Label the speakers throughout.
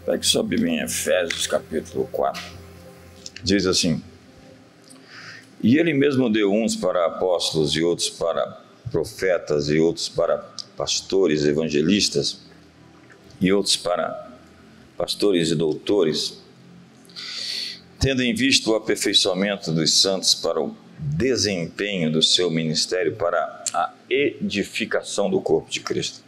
Speaker 1: Pegue sua Bíblia em Efésios capítulo 4. Diz assim: E ele mesmo deu uns para apóstolos, e outros para profetas, e outros para pastores, evangelistas, e outros para pastores e doutores, tendo em vista o aperfeiçoamento dos santos para o desempenho do seu ministério, para a edificação do corpo de Cristo,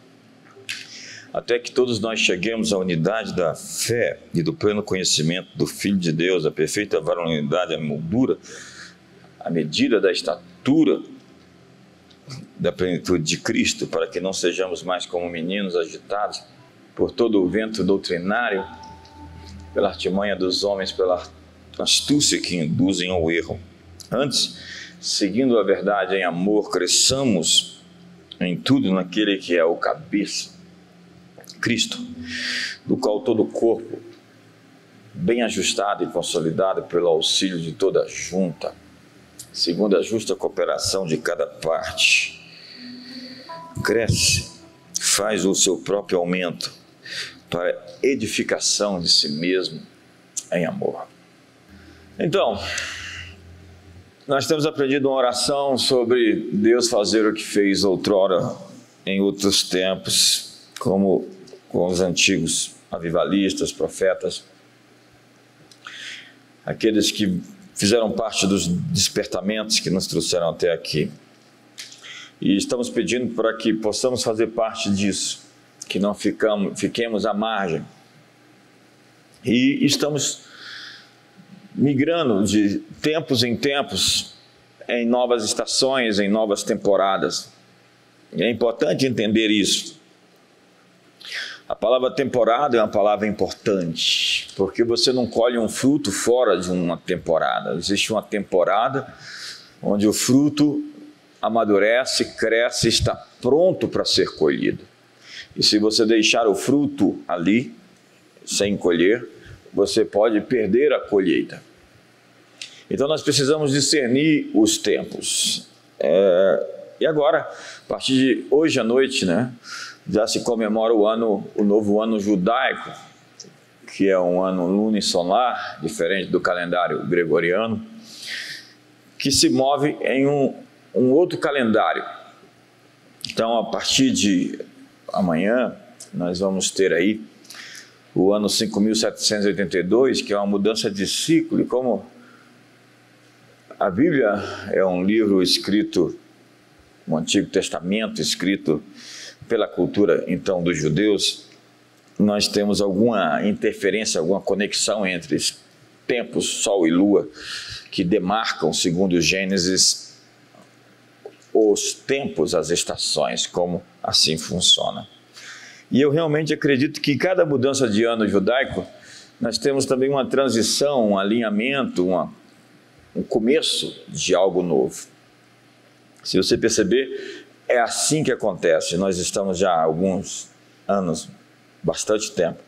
Speaker 1: até que todos nós cheguemos à unidade da fé e do pleno conhecimento do Filho de Deus, a perfeita varonilidade, a moldura, a medida da estatura da plenitude de Cristo, para que não sejamos mais como meninos agitados por todo o vento doutrinário, pela artimanha dos homens, pela astúcia que induzem ao erro. Antes, seguindo a verdade em amor, cresçamos em tudo naquele que é o cabeça, Cristo, do qual todo o corpo, bem ajustado e consolidado pelo auxílio de toda a junta, segundo a justa cooperação de cada parte, cresce, faz o seu próprio aumento para edificação de si mesmo em amor. Então, nós temos aprendido uma oração sobre Deus fazer o que fez outrora em outros tempos, como com os antigos avivalistas, profetas, aqueles que fizeram parte dos despertamentos que nos trouxeram até aqui. E estamos pedindo para que possamos fazer parte disso, que não fiquemos à margem. E estamos migrando de tempos em tempos, em novas estações, em novas temporadas. E é importante entender isso. A palavra temporada é uma palavra importante, porque você não colhe um fruto fora de uma temporada. Existe uma temporada onde o fruto amadurece, cresce, está pronto para ser colhido. E se você deixar o fruto ali, sem colher, você pode perder a colheita. Então nós precisamos discernir os tempos. E agora, a partir de hoje à noite, já se comemora o novo ano judaico, que é um ano lunisolar, diferente do calendário gregoriano, que se move em um outro calendário. Então, a partir de amanhã, nós vamos ter aí o ano 5.782, que é uma mudança de ciclo. E como a Bíblia é um livro escrito, um Antigo Testamento escrito pela cultura, então, dos judeus, nós temos alguma interferência, alguma conexão entre tempos, sol e lua, que demarcam, segundo Gênesis, os tempos, as estações, como assim funciona. E eu realmente acredito que cada mudança de ano judaico, nós temos também uma transição, um alinhamento, um começo de algo novo. Se você perceber, é assim que acontece. Nós estamos já há alguns anos, bastante tempo,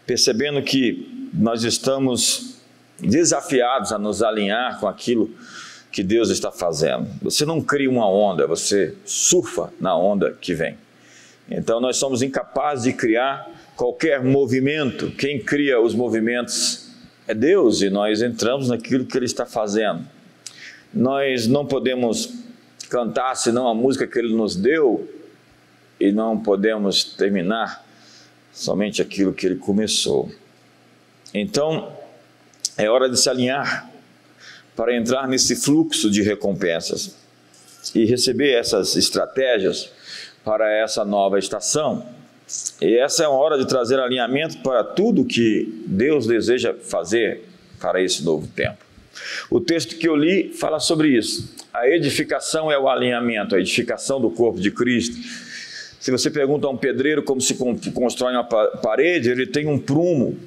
Speaker 1: percebendo que nós estamos desafiados a nos alinhar com aquilo que Deus está fazendo. Você não cria uma onda, você surfa na onda que vem. Então nós somos incapazes de criar qualquer movimento. Quem cria os movimentos é Deus, e nós entramos naquilo que Ele está fazendo. Nós não podemos cantar senão a música que Ele nos deu, e não podemos terminar somente aquilo que Ele começou. Então é hora de se alinhar para entrar nesse fluxo de recompensas e receber essas estratégias para essa nova estação. E essa é uma hora de trazer alinhamento para tudo que Deus deseja fazer para esse novo tempo. O texto que eu li fala sobre isso. A edificação é o alinhamento, a edificação do corpo de Cristo. Se você pergunta a um pedreiro como se constrói uma parede, ele tem um prumo,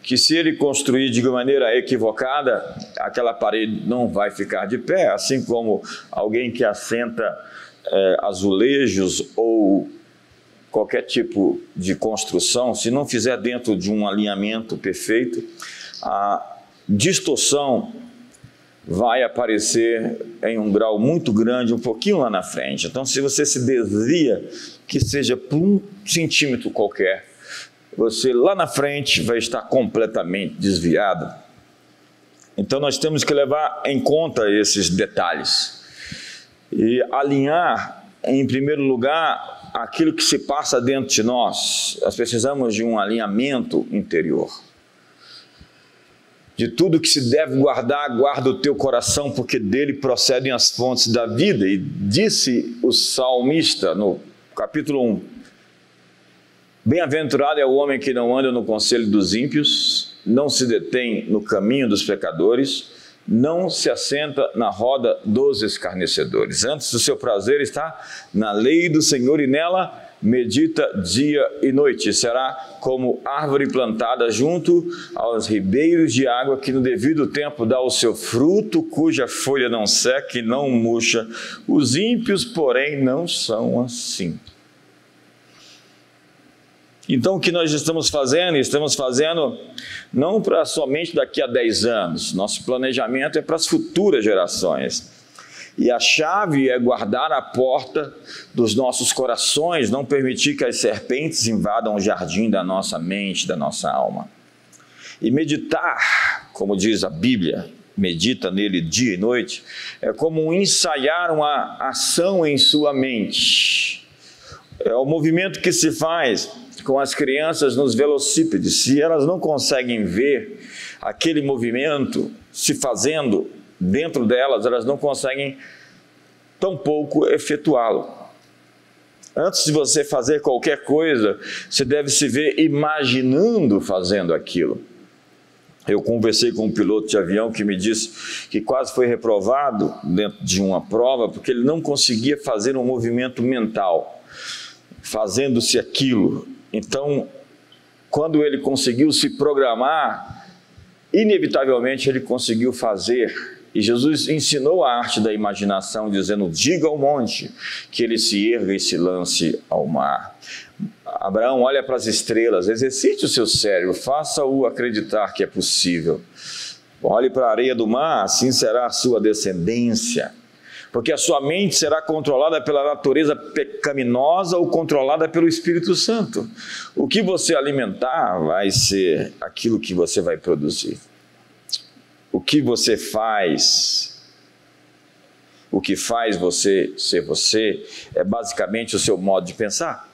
Speaker 1: que se ele construir de maneira equivocada, aquela parede não vai ficar de pé, assim como alguém que assenta azulejos ou qualquer tipo de construção, se não fizer dentro de um alinhamento perfeito, a distorção vai aparecer em um grau muito grande, um pouquinho lá na frente. Então, se você se desvia, que seja por 1 centímetro qualquer, você lá na frente vai estar completamente desviado. Então nós temos que levar em conta esses detalhes e alinhar, em primeiro lugar, aquilo que se passa dentro de nós. Nós precisamos de um alinhamento interior. De tudo que se deve guardar, guarda o teu coração, porque dele procedem as fontes da vida. E disse o salmista no capítulo 1, bem-aventurado é o homem que não anda no conselho dos ímpios, não se detém no caminho dos pecadores, não se assenta na roda dos escarnecedores. Antes, o seu prazer está na lei do Senhor e nela medita dia e noite. Será como árvore plantada junto aos ribeiros de água, que no devido tempo dá o seu fruto, cuja folha não seca e não murcha. Os ímpios, porém, não são assim. Então, o que nós estamos fazendo? Estamos fazendo não para somente daqui a 10 anos. Nosso planejamento é para as futuras gerações. E a chave é guardar a porta dos nossos corações, não permitir que as serpentes invadam o jardim da nossa mente, da nossa alma. E meditar, como diz a Bíblia, medita nele dia e noite, é como ensaiar uma ação em sua mente. É o movimento que se faz com as crianças nos velocípedes. Se elas não conseguem ver aquele movimento se fazendo dentro delas, elas não conseguem tampouco efetuá-lo. Antes de você fazer qualquer coisa, você deve se ver imaginando fazendo aquilo. Eu conversei com um piloto de avião que me disse que quase foi reprovado dentro de uma prova porque ele não conseguia fazer um movimento mental, fazendo-se aquilo. Então, quando ele conseguiu se programar, inevitavelmente ele conseguiu fazer. E Jesus ensinou a arte da imaginação, dizendo, diga ao monte que ele se erga e se lance ao mar. Abraão olha para as estrelas, exercite o seu cérebro, faça-o acreditar que é possível. Olhe para a areia do mar, assim será a sua descendência. Porque a sua mente será controlada pela natureza pecaminosa ou controlada pelo Espírito Santo. O que você alimentar vai ser aquilo que você vai produzir. O que você faz, o que faz você ser você, é basicamente o seu modo de pensar.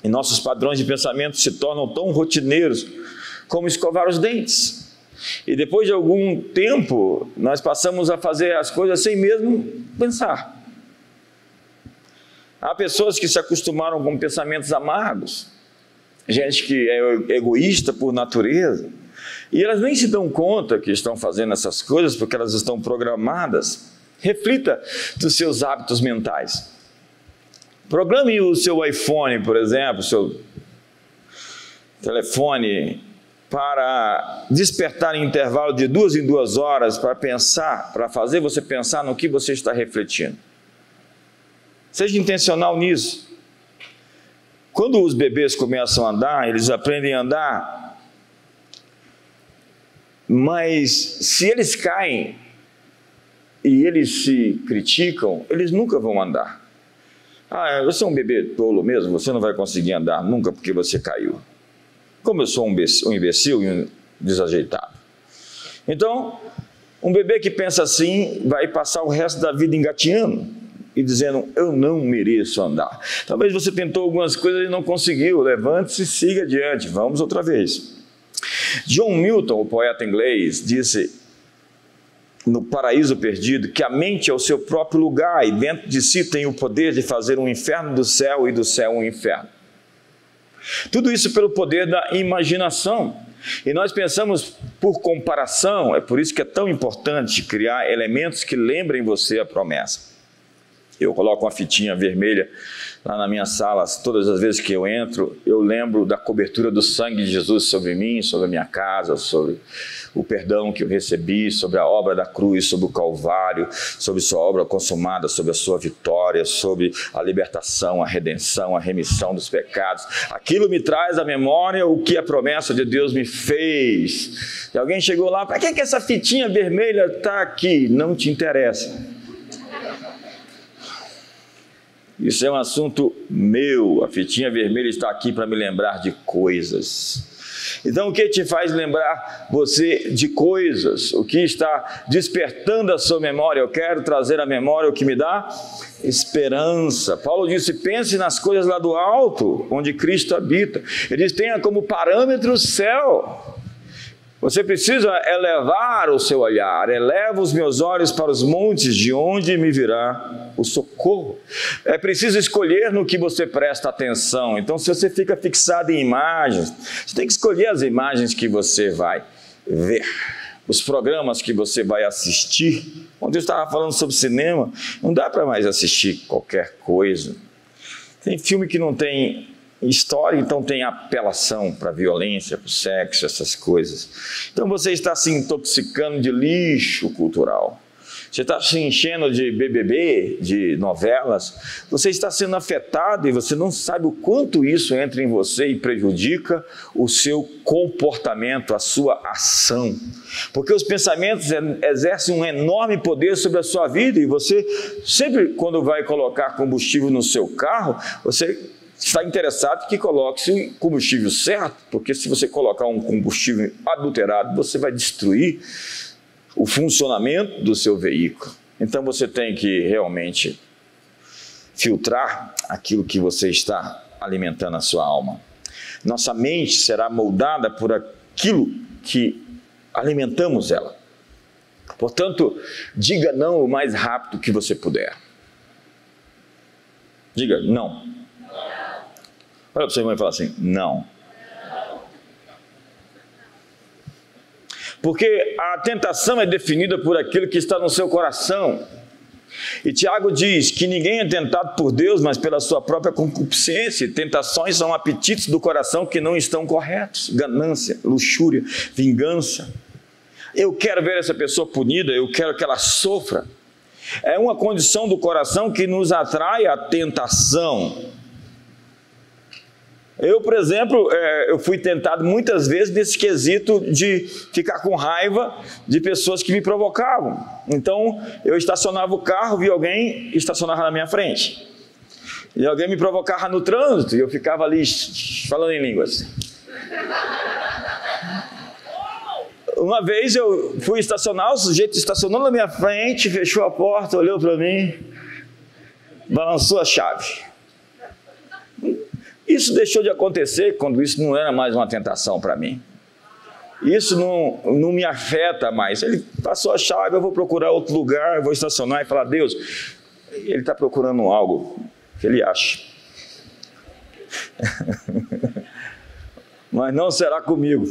Speaker 1: E nossos padrões de pensamento se tornam tão rotineiros como escovar os dentes. E depois de algum tempo, nós passamos a fazer as coisas sem mesmo pensar. Há pessoas que se acostumaram com pensamentos amargos, gente que é egoísta por natureza, e elas nem se dão conta que estão fazendo essas coisas porque elas estão programadas. Reflita dos seus hábitos mentais. Programe o seu iPhone, por exemplo, o seu telefone, para despertar em intervalo de 2 em 2 horas para pensar, para fazer você pensar no que você está refletindo. Seja intencional nisso. Quando os bebês começam a andar, eles aprendem a andar, mas se eles caem e eles se criticam, eles nunca vão andar. Ah, você é um bebê tolo mesmo, você não vai conseguir andar nunca porque você caiu. Como eu sou um imbecil e um desajeitado. Então, um bebê que pensa assim vai passar o resto da vida engatinhando e dizendo, eu não mereço andar. Talvez você tentou algumas coisas e não conseguiu, levante-se e siga adiante, vamos outra vez. John Milton, o poeta inglês, disse no Paraíso Perdido que a mente é o seu próprio lugar e dentro de si tem o poder de fazer um inferno do céu e do céu um inferno. Tudo isso pelo poder da imaginação. E nós pensamos por comparação, é por isso que é tão importante criar elementos que lembrem você a promessa. Eu coloco uma fitinha vermelha lá na minha sala, todas as vezes que eu entro, eu lembro da cobertura do sangue de Jesus sobre mim, sobre a minha casa, sobre o perdão que eu recebi, sobre a obra da cruz, sobre o Calvário, sobre sua obra consumada, sobre a sua vitória, sobre a libertação, a redenção, a remissão dos pecados. Aquilo me traz à memória o que a promessa de Deus me fez. E alguém chegou lá, para que essa fitinha vermelha está aqui? Não te interessa. Isso é um assunto meu. A fitinha vermelha está aqui para me lembrar de coisas. Então, o que te faz lembrar você de coisas? O que está despertando a sua memória? Eu quero trazer à memória o que me dá esperança. Paulo disse, pense nas coisas lá do alto, onde Cristo habita. Ele diz, tenha como parâmetro o céu. Você precisa elevar o seu olhar. Eleva os meus olhos para os montes, de onde me virá o socorro. É preciso escolher no que você presta atenção. Então, se você fica fixado em imagens, você tem que escolher as imagens que você vai ver, os programas que você vai assistir. Ontem eu estava falando sobre cinema, não dá para mais assistir qualquer coisa. Tem filme que não tem história, então tem apelação para a violência, para o sexo, essas coisas. Então você está se intoxicando de lixo cultural. Você está se enchendo de BBB, de novelas. Você está sendo afetado e você não sabe o quanto isso entra em você e prejudica o seu comportamento, a sua ação. Porque os pensamentos exercem um enorme poder sobre a sua vida e você sempre, quando vai colocar combustível no seu carro, você está interessado que coloque o combustível certo, porque se você colocar um combustível adulterado, você vai destruir o funcionamento do seu veículo. Então você tem que realmente filtrar aquilo que você está alimentando a sua alma. Nossa mente será moldada por aquilo que alimentamos ela. Portanto, diga não o mais rápido que você puder. Diga não. Olha para o seu irmão e fala assim, não. Porque a tentação é definida por aquilo que está no seu coração. E Tiago diz que ninguém é tentado por Deus, mas pela sua própria concupiscência. Tentações são apetites do coração que não estão corretos. Ganância, luxúria, vingança. Eu quero ver essa pessoa punida, eu quero que ela sofra. É uma condição do coração que nos atrai à tentação. Eu, por exemplo, eu fui tentado muitas vezes nesse quesito de ficar com raiva de pessoas que me provocavam. Então, eu estacionava o carro, via alguém estacionava na minha frente. E alguém me provocava no trânsito e eu ficava ali falando em línguas. Uma vez eu fui estacionar, o sujeito estacionou na minha frente, fechou a porta, olhou para mim, balançou a chave. Isso deixou de acontecer quando isso não era mais uma tentação para mim. Isso não me afeta mais. Ele passou a chave, eu vou procurar outro lugar, eu vou estacionar e falar, Deus, ele está procurando algo que ele acha. Mas não será comigo.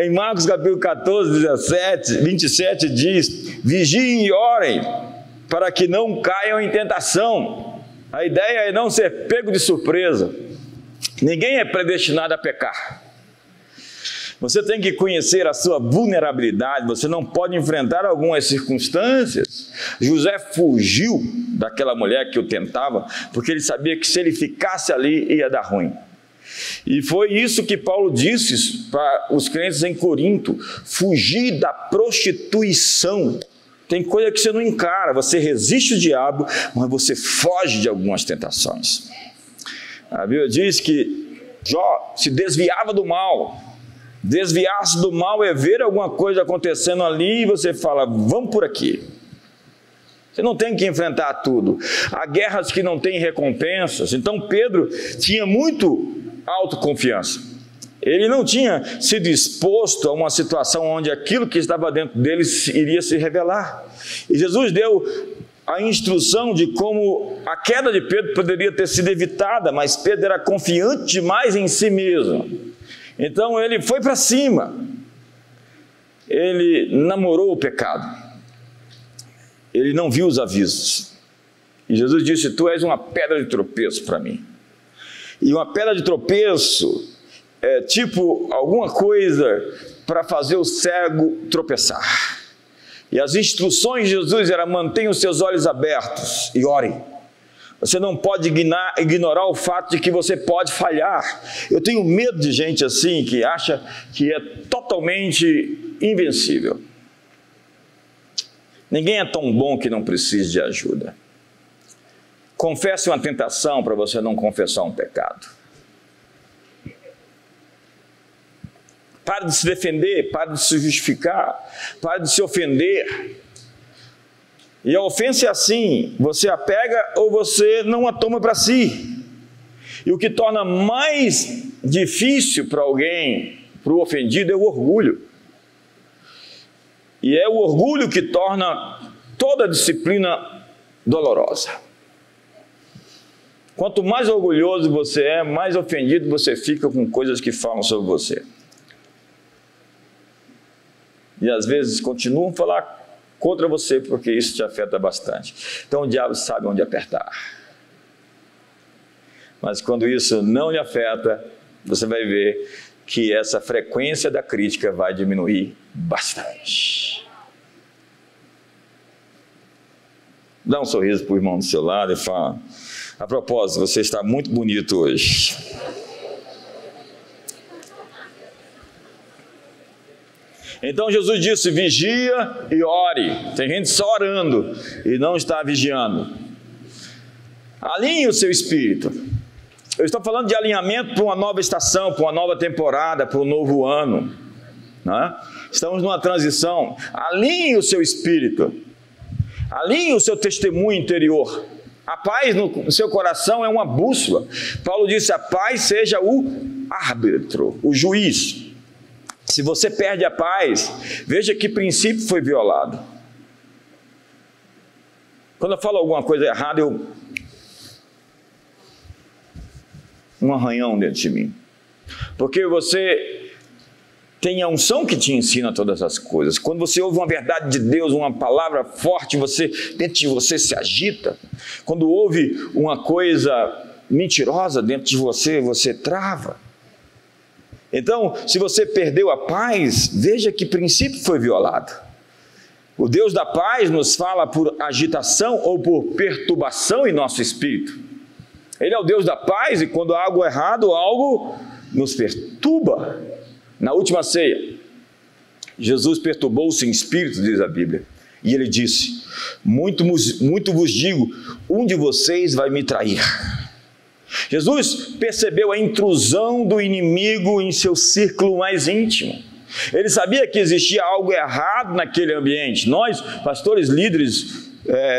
Speaker 1: Em Marcos capítulo 14, 27 diz, vigiem e orem para que não caiam em tentação. A ideia é não ser pego de surpresa. Ninguém é predestinado a pecar. Você tem que conhecer a sua vulnerabilidade, você não pode enfrentar algumas circunstâncias. José fugiu daquela mulher que o tentava, porque ele sabia que se ele ficasse ali ia dar ruim. E foi isso que Paulo disse para os crentes em Corinto, fugir da prostituição. Tem coisa que você não encara, você resiste o diabo, mas você foge de algumas tentações. A Bíblia diz que Jó se desviava do mal. Desviar-se do mal é ver alguma coisa acontecendo ali e você fala, vamos por aqui. Você não tem que enfrentar tudo. Há guerras que não têm recompensas. Então Pedro tinha muito autoconfiança. Ele não tinha sido exposto a uma situação onde aquilo que estava dentro dele iria se revelar. E Jesus deu a instrução de como a queda de Pedro poderia ter sido evitada, mas Pedro era confiante demais em si mesmo. Então ele foi para cima. Ele namorou o pecado. Ele não viu os avisos. E Jesus disse, tu és uma pedra de tropeço para mim. E uma pedra de tropeço é tipo alguma coisa para fazer o cego tropeçar. E as instruções de Jesus eram, mantenha os seus olhos abertos e ore. Você não pode ignorar o fato de que você pode falhar. Eu tenho medo de gente assim, que acha que é totalmente invencível. Ninguém é tão bom que não precise de ajuda. confesse uma tentação para você não confessar um pecado. Pare de se defender, pare de se justificar, pare de se ofender. E a ofensa é assim, você a pega ou você não a toma para si. E o que torna mais difícil para alguém, para o ofendido, é o orgulho. E é o orgulho que torna toda a disciplina dolorosa. Quanto mais orgulhoso você é, mais ofendido você fica com coisas que falam sobre você. E às vezes continuam a falar contra você, porque isso te afeta bastante. Então o diabo sabe onde apertar. Mas quando isso não lhe afeta, você vai ver que essa frequência da crítica vai diminuir bastante. Dá um sorriso para o irmão do seu lado e fala: a propósito, você está muito bonito hoje. Então Jesus disse: vigia e ore. Tem gente só orando e não está vigiando. Alinhe o seu espírito. Eu estou falando de alinhamento para uma nova estação, para uma nova temporada, para um novo ano, né? Estamos numa transição. Alinhe o seu espírito. Alinhe o seu testemunho interior. A paz no seu coração é uma bússola. Paulo disse: a paz seja o árbitro, o juiz. Se você perde a paz, veja que princípio foi violado. Quando eu falo alguma coisa errada, um arranhão dentro de mim. Porque você tem a unção que te ensina todas as coisas. Quando você ouve uma verdade de Deus, uma palavra forte, dentro de você se agita. Quando ouve uma coisa mentirosa dentro de você, você trava. Então, se você perdeu a paz, veja que princípio foi violado. O Deus da paz nos fala por agitação ou por perturbação em nosso espírito. Ele é o Deus da paz e quando há algo errado, algo nos perturba. Na última ceia, Jesus perturbou-se em espírito, diz a Bíblia. E ele disse: muito vos digo, um de vocês vai me trair. Jesus percebeu a intrusão do inimigo em seu círculo mais íntimo. Ele sabia que existia algo errado naquele ambiente. Nós, pastores, líderes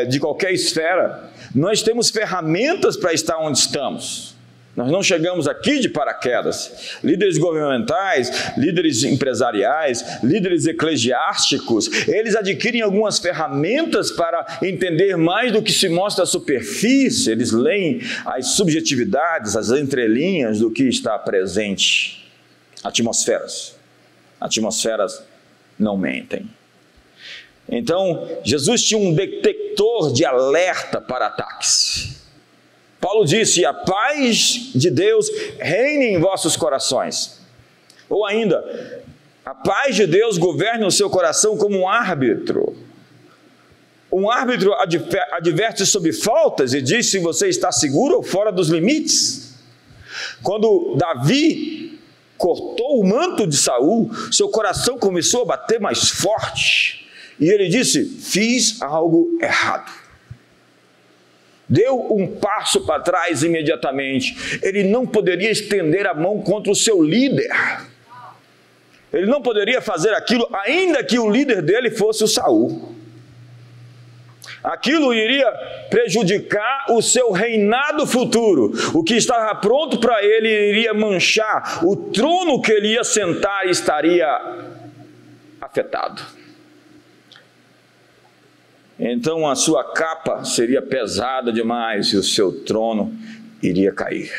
Speaker 1: de qualquer esfera, nós temos ferramentas para estar onde estamos. Nós não chegamos aqui de paraquedas. Líderes governamentais, líderes empresariais, líderes eclesiásticos, eles adquirem algumas ferramentas para entender mais do que se mostra à superfície. Eles leem as subjetividades, as entrelinhas do que está presente. Atmosferas não mentem. Então, Jesus tinha um detector de alerta para ataques. Paulo disse: a paz de Deus reine em vossos corações. Ou ainda, a paz de Deus governe o seu coração como um árbitro. Um árbitro adverte sobre faltas e diz se você está seguro ou fora dos limites. Quando Davi cortou o manto de Saul, seu coração começou a bater mais forte. E ele disse: fiz algo errado. Deu um passo para trás imediatamente. Ele não poderia estender a mão contra o seu líder. Ele não poderia fazer aquilo, ainda que o líder dele fosse o Saul. Aquilo iria prejudicar o seu reinado futuro. O que estava pronto para ele iria manchar. O trono que ele ia sentar estaria afetado. Então a sua capa seria pesada demais e o seu trono iria cair.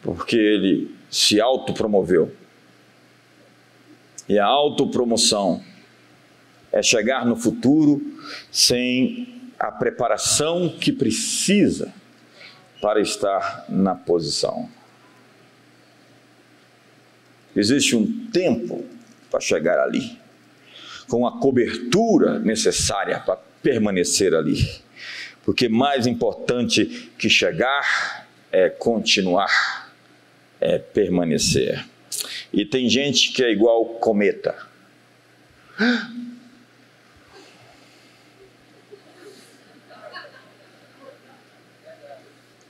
Speaker 1: Porque ele se autopromoveu. E a autopromoção é chegar no futuro sem a preparação que precisa para estar na posição. Existe um tempo para chegar ali, com a cobertura necessária para permanecer ali. Porque mais importante que chegar é continuar, é permanecer. E tem gente que é igual cometa.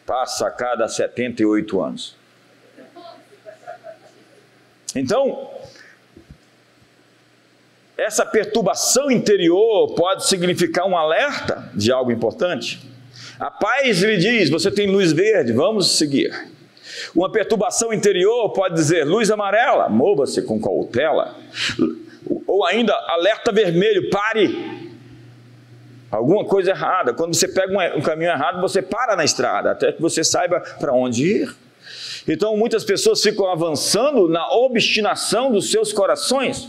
Speaker 1: Passa a cada 78 anos. Então, essa perturbação interior pode significar um alerta de algo importante. A paz lhe diz, você tem luz verde, vamos seguir. Uma perturbação interior pode dizer, luz amarela, mova-se com cautela. Ou ainda, alerta vermelho, pare. Alguma coisa errada. Quando você pega um caminho errado, você para na estrada, até que você saiba para onde ir. Então, muitas pessoas ficam avançando na obstinação dos seus corações.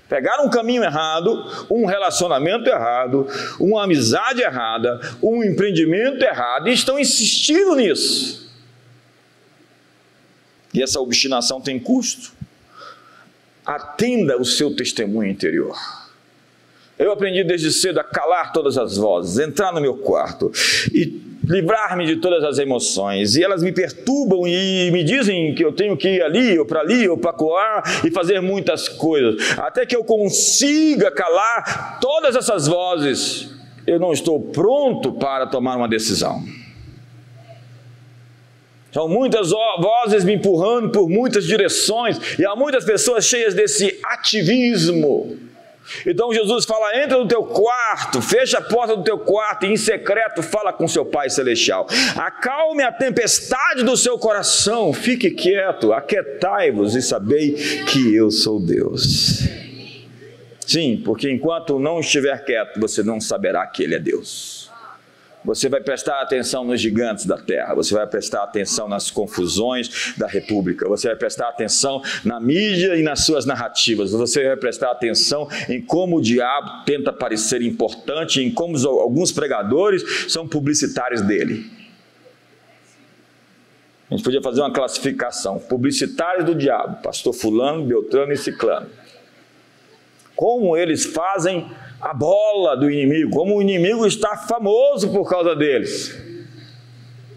Speaker 1: Pegaram um caminho errado, um relacionamento errado, uma amizade errada, um empreendimento errado, e estão insistindo nisso. E essa obstinação tem custo. Atenda o seu testemunho interior. Eu aprendi desde cedo a calar todas as vozes, entrar no meu quarto e livrar-me de todas as emoções. E elas me perturbam e me dizem que eu tenho que ir ali ou para colar e fazer muitas coisas. Até que eu consiga calar todas essas vozes, eu não estou pronto para tomar uma decisão. São muitas vozes me empurrando por muitas direções e há muitas pessoas cheias desse ativismo. Então Jesus fala, entra no teu quarto, fecha a porta do teu quarto e em secreto fala com seu Pai Celestial. Acalme a tempestade do seu coração, fique quieto, aquietai-vos e sabei que eu sou Deus. Sim, porque enquanto não estiver quieto, você não saberá que Ele é Deus. Você vai prestar atenção nos gigantes da terra, você vai prestar atenção nas confusões da república, você vai prestar atenção na mídia e nas suas narrativas, você vai prestar atenção em como o diabo tenta parecer importante, em como alguns pregadores são publicitários dele. A gente podia fazer uma classificação, publicitários do diabo, pastor fulano, beltrano e ciclano. Como eles fazem a bola do inimigo, como o inimigo está famoso por causa deles.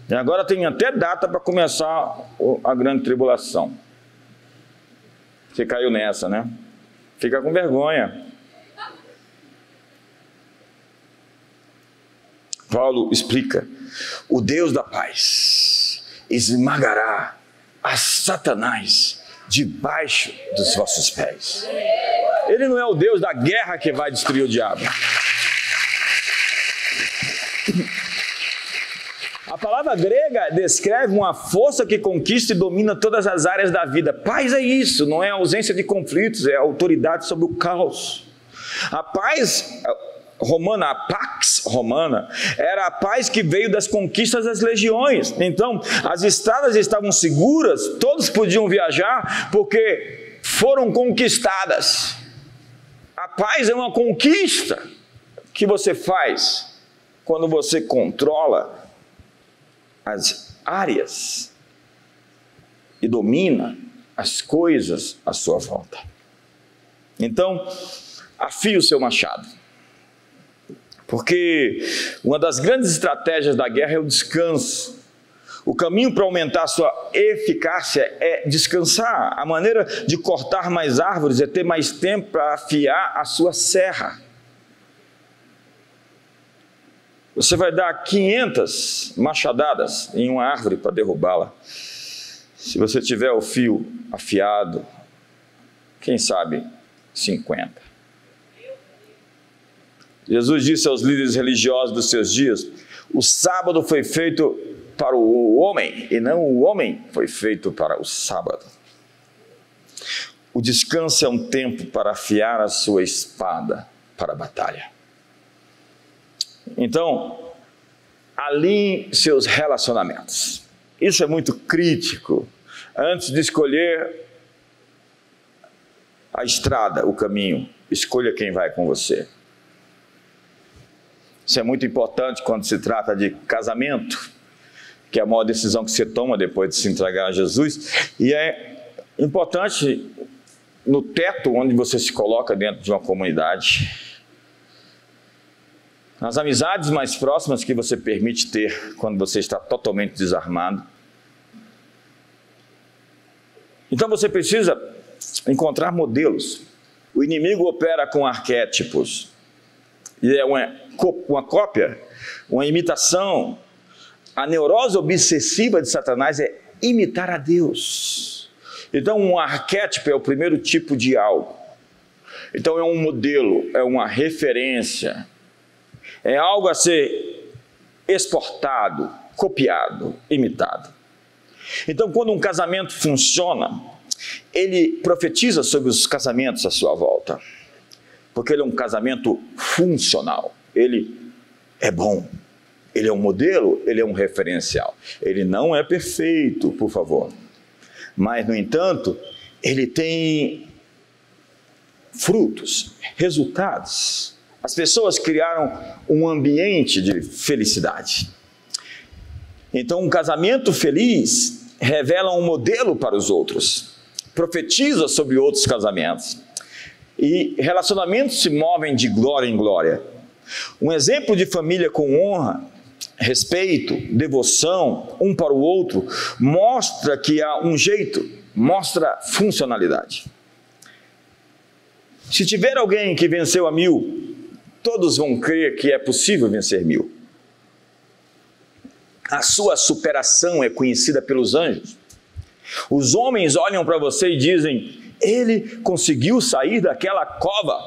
Speaker 1: E agora tem até data para começar a grande tribulação. Você caiu nessa, né? Fica com vergonha. Paulo explica, o Deus da paz esmagará a Satanás debaixo dos vossos pés. Ele não é o Deus da guerra que vai destruir o diabo. A palavra grega descreve uma força que conquista e domina todas as áreas da vida. Paz é isso, não é ausência de conflitos, é autoridade sobre o caos. A paz romana, a pax romana, era a paz que veio das conquistas das legiões. Então, as estradas estavam seguras, todos podiam viajar porque foram conquistadas. A paz é uma conquista que você faz quando você controla as áreas e domina as coisas à sua volta. Então, afie o seu machado. Porque uma das grandes estratégias da guerra é o descanso. O caminho para aumentar a sua eficácia é descansar. A maneira de cortar mais árvores é ter mais tempo para afiar a sua serra. Você vai dar 500 machadadas em uma árvore para derrubá-la. Se você tiver o fio afiado, quem sabe 50. Jesus disse aos líderes religiosos dos seus dias, o sábado foi feito para o homem, e não o homem foi feito para o sábado. O descanso é um tempo para afiar a sua espada para a batalha. Então, alinhe seus relacionamentos. Isso é muito crítico. Antes de escolher a estrada, o caminho, escolha quem vai com você. Isso é muito importante quando se trata de casamento, que é a maior decisão que você toma depois de se entregar a Jesus. E é importante no teto onde você se coloca dentro de uma comunidade. Nas amizades mais próximas que você permite ter quando você está totalmente desarmado. Então você precisa encontrar modelos. O inimigo opera com arquétipos. E é uma cópia, uma imitação A neurose obsessiva de Satanás é imitar a Deus. Então, um arquétipo é o primeiro tipo de algo. Então, é um modelo, é uma referência, é algo a ser exportado, copiado, imitado. Então, quando um casamento funciona, ele profetiza sobre os casamentos à sua volta, porque ele é um casamento funcional, ele é bom, ele é um modelo, ele é um referencial. Ele não é perfeito, por favor, mas, no entanto, ele tem frutos, resultados. As pessoas criaram um ambiente de felicidade. Então, um casamento feliz revela um modelo para os outros, profetiza sobre outros casamentos. E relacionamentos se movem de glória em glória. Um exemplo de família com honra, respeito, devoção um para o outro, mostra que há um jeito, mostra funcionalidade. Se tiver alguém que venceu a 1000, todos vão crer que é possível vencer 1000. A sua superação é conhecida pelos anjos. Os homens olham para você e dizem: ele conseguiu sair daquela cova,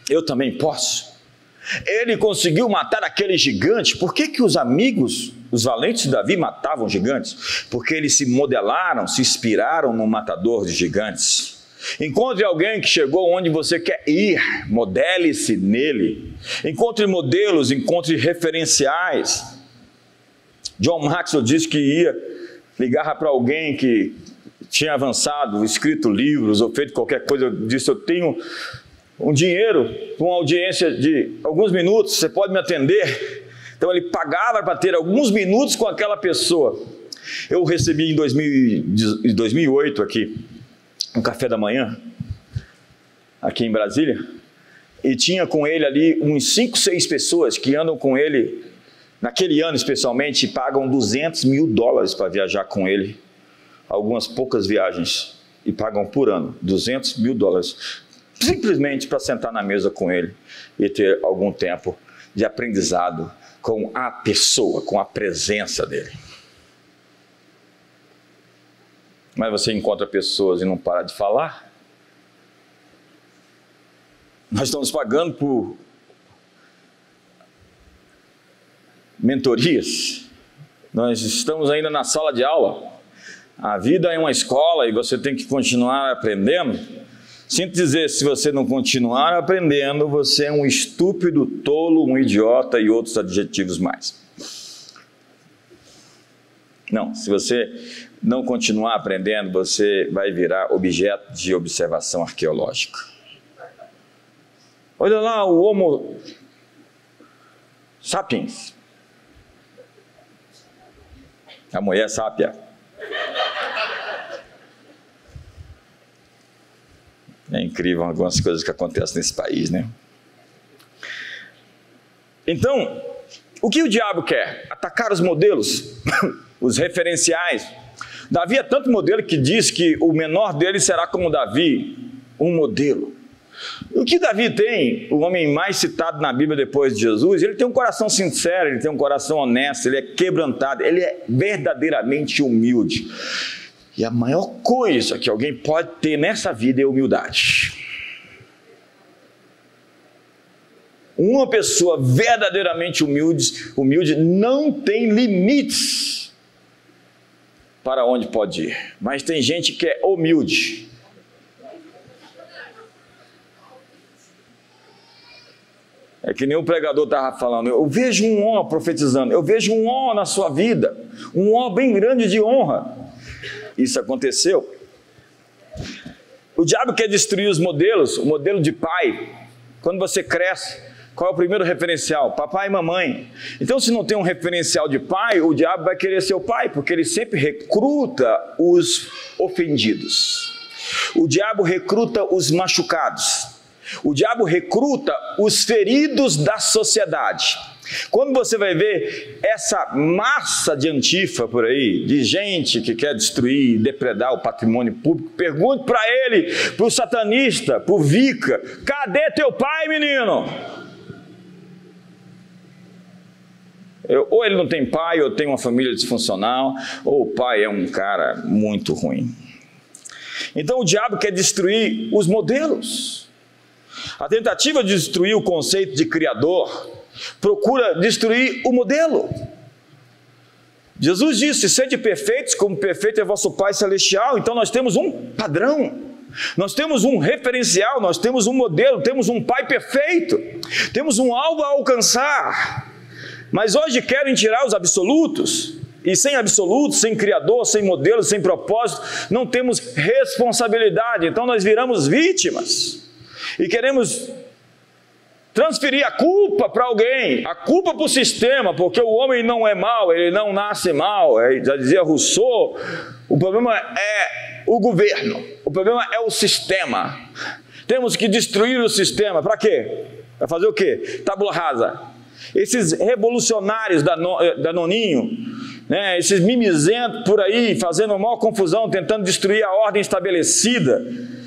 Speaker 1: eu também posso. Ele conseguiu matar aquele gigante. Por que os amigos, os valentes de Davi, matavam gigantes? Porque eles se modelaram, se inspiraram no matador de gigantes. Encontre alguém que chegou onde você quer ir, modele-se nele. Encontre modelos, encontre referenciais. John Maxwell disse que ligava para alguém que tinha avançado, escrito livros ou feito qualquer coisa. Eu disse: eu tenho um dinheiro para uma audiência de alguns minutos, você pode me atender? Então ele pagava para ter alguns minutos com aquela pessoa. Eu recebi em 2008 aqui um café da manhã, aqui em Brasília, e tinha com ele ali uns 5, 6 pessoas que andam com ele, naquele ano especialmente, e pagam $200 mil para viajar com ele, algumas poucas viagens, e pagam por ano $200 mil, simplesmente para sentar na mesa com ele e ter algum tempo de aprendizado com a pessoa, com a presença dele. Mas você encontra pessoas e não para de falar. Nós estamos pagando por mentorias. Nós estamos ainda na sala de aula. A vida é uma escola e você tem que continuar aprendendo. Sinto dizer, se você não continuar aprendendo, você é um estúpido, tolo, um idiota e outros adjetivos mais. Não, se você não continuar aprendendo, você vai virar objeto de observação arqueológica. Olha lá o Homo sapiens. A mulher sápia. É incrível algumas coisas que acontecem nesse país, né? Então, o que o diabo quer? Atacar os modelos, os referenciais. Davi é tanto modelo que diz que o menor dele será como Davi, um modelo. O que Davi tem, o homem mais citado na Bíblia depois de Jesus, ele tem um coração sincero, ele tem um coração honesto, ele é quebrantado, ele é verdadeiramente humilde. E a maior coisa que alguém pode ter nessa vida é humildade. Uma pessoa verdadeiramente humilde não tem limites para onde pode ir. Mas tem gente que é humilde. É que nem o pregador estava falando: eu vejo um honra profetizando, eu vejo um honra na sua vida, um honra bem grande de honra. Isso aconteceu. O diabo quer destruir os modelos, o modelo de pai. Quando você cresce, qual é o primeiro referencial? Papai e mamãe. Então, se não tem um referencial de pai, o diabo vai querer ser o pai, porque ele sempre recruta os ofendidos. O diabo recruta os machucados. O diabo recruta os feridos da sociedade. Quando você vai ver essa massa de antifa por aí, de gente que quer destruir, depredar o patrimônio público, pergunte para ele, para o satanista, para o Vica: cadê teu pai, menino? Ou ele não tem pai, ou tem uma família disfuncional, ou o pai é um cara muito ruim. Então o diabo quer destruir os modelos. A tentativa de destruir o conceito de criador procura destruir o modelo. Jesus disse: sede perfeitos como perfeito é vosso Pai Celestial. Então nós temos um padrão, nós temos um referencial, nós temos um modelo, temos um Pai perfeito, temos um alvo a alcançar. Mas hoje querem tirar os absolutos, e sem absolutos, sem criador, sem modelo, sem propósito, não temos responsabilidade. Então nós viramos vítimas e queremos transferir a culpa para alguém, a culpa para o sistema, porque o homem não é mau, ele não nasce mau. Já dizia Rousseau, o problema é o governo, o problema é o sistema. Temos que destruir o sistema. Para quê? Para fazer o quê? Tábula rasa. Esses revolucionários da Noninho, né, esses mimizentos por aí, fazendo uma maior confusão, tentando destruir a ordem estabelecida,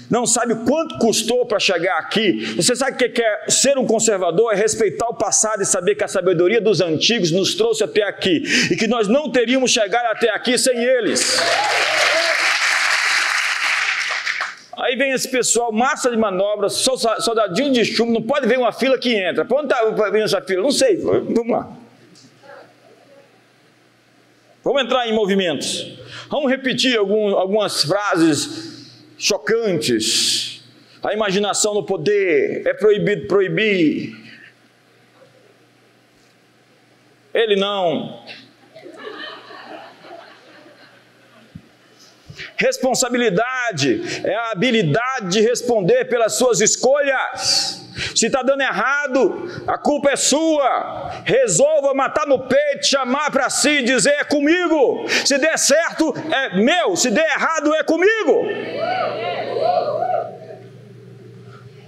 Speaker 1: não sabe quanto custou para chegar aqui. Você sabe o que é ser um conservador? É respeitar o passado e saber que a sabedoria dos antigos nos trouxe até aqui, e que nós não teríamos chegado até aqui sem eles. Aí vem esse pessoal, massa de manobra, soldadinho de chumbo, não pode ver uma fila que entra. Para onde está vindo essa fila? Não sei, vamos lá. Vamos entrar em movimentos. Vamos repetir algumas frases chocantes. A imaginação no poder, é proibido proibir. Ele não. Responsabilidade é a habilidade de responder pelas suas escolhas. Se está dando errado, a culpa é sua. Resolva matar no peito, chamar para si e dizer: é comigo. Se der certo, é meu. Se der errado, é comigo.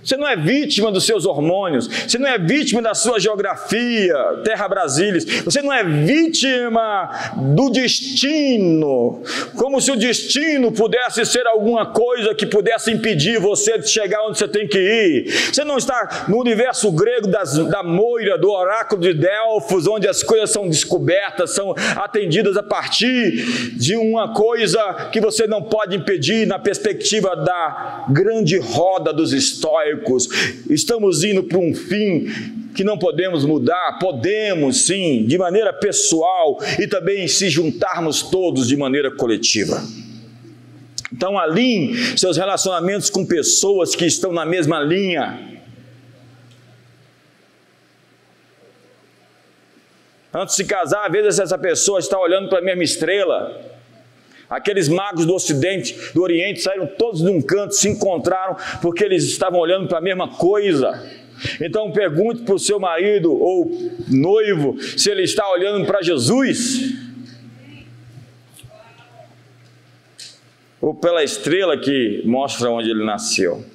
Speaker 1: Você não é vítima dos seus hormônios, você não é vítima da sua geografia, terra Brasília, você não é vítima do destino, como se o destino pudesse ser alguma coisa que pudesse impedir você de chegar onde você tem que ir. Você não está no universo grego da Moira, do oráculo de Delfos, onde as coisas são descobertas, são atendidas a partir de uma coisa que você não pode impedir na perspectiva da grande roda dos estoicos. Estamos indo para um fim que não podemos mudar. Podemos sim, de maneira pessoal, e também se juntarmos todos de maneira coletiva. Então alinhe seus relacionamentos com pessoas que estão na mesma linha. Antes de se casar, às vezes essa pessoa está olhando para a mesma estrela. Aqueles magos do Ocidente, do Oriente, saíram todos de um canto, se encontraram porque eles estavam olhando para a mesma coisa. Então pergunte para o seu marido ou noivo se ele está olhando para Jesus ou pela estrela que mostra onde ele nasceu.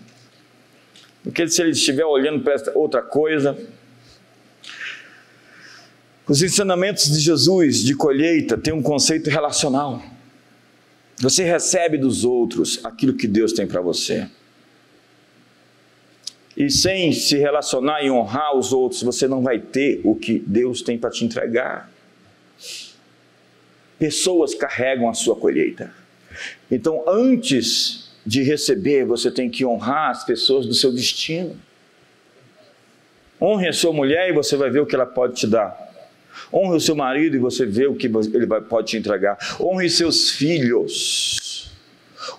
Speaker 1: Porque se ele estiver olhando para outra coisa... Os ensinamentos de Jesus de colheita têm um conceito relacional. Você recebe dos outros aquilo que Deus tem para você. E sem se relacionar e honrar os outros, você não vai ter o que Deus tem para te entregar. Pessoas carregam a sua colheita. Então, antes de receber, você tem que honrar as pessoas do seu destino. Honre a sua mulher e você vai ver o que ela pode te dar. Honre o seu marido e você vê o que ele pode te entregar. Honre seus filhos.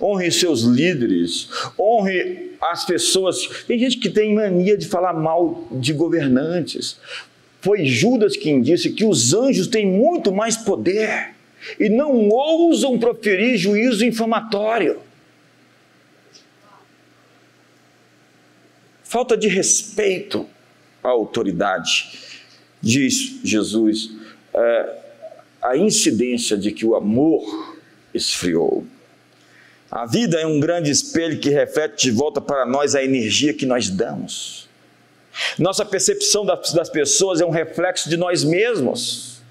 Speaker 1: Honre seus líderes. Honre as pessoas. Tem gente que tem mania de falar mal de governantes. Foi Judas quem disse que os anjos têm muito mais poder e não ousam proferir juízo infamatório. Falta de respeito à autoridade. Diz Jesus, a incidência de que o amor esfriou. A vida é um grande espelho que reflete de volta para nós a energia que nós damos. Nossa percepção das pessoas é um reflexo de nós mesmos.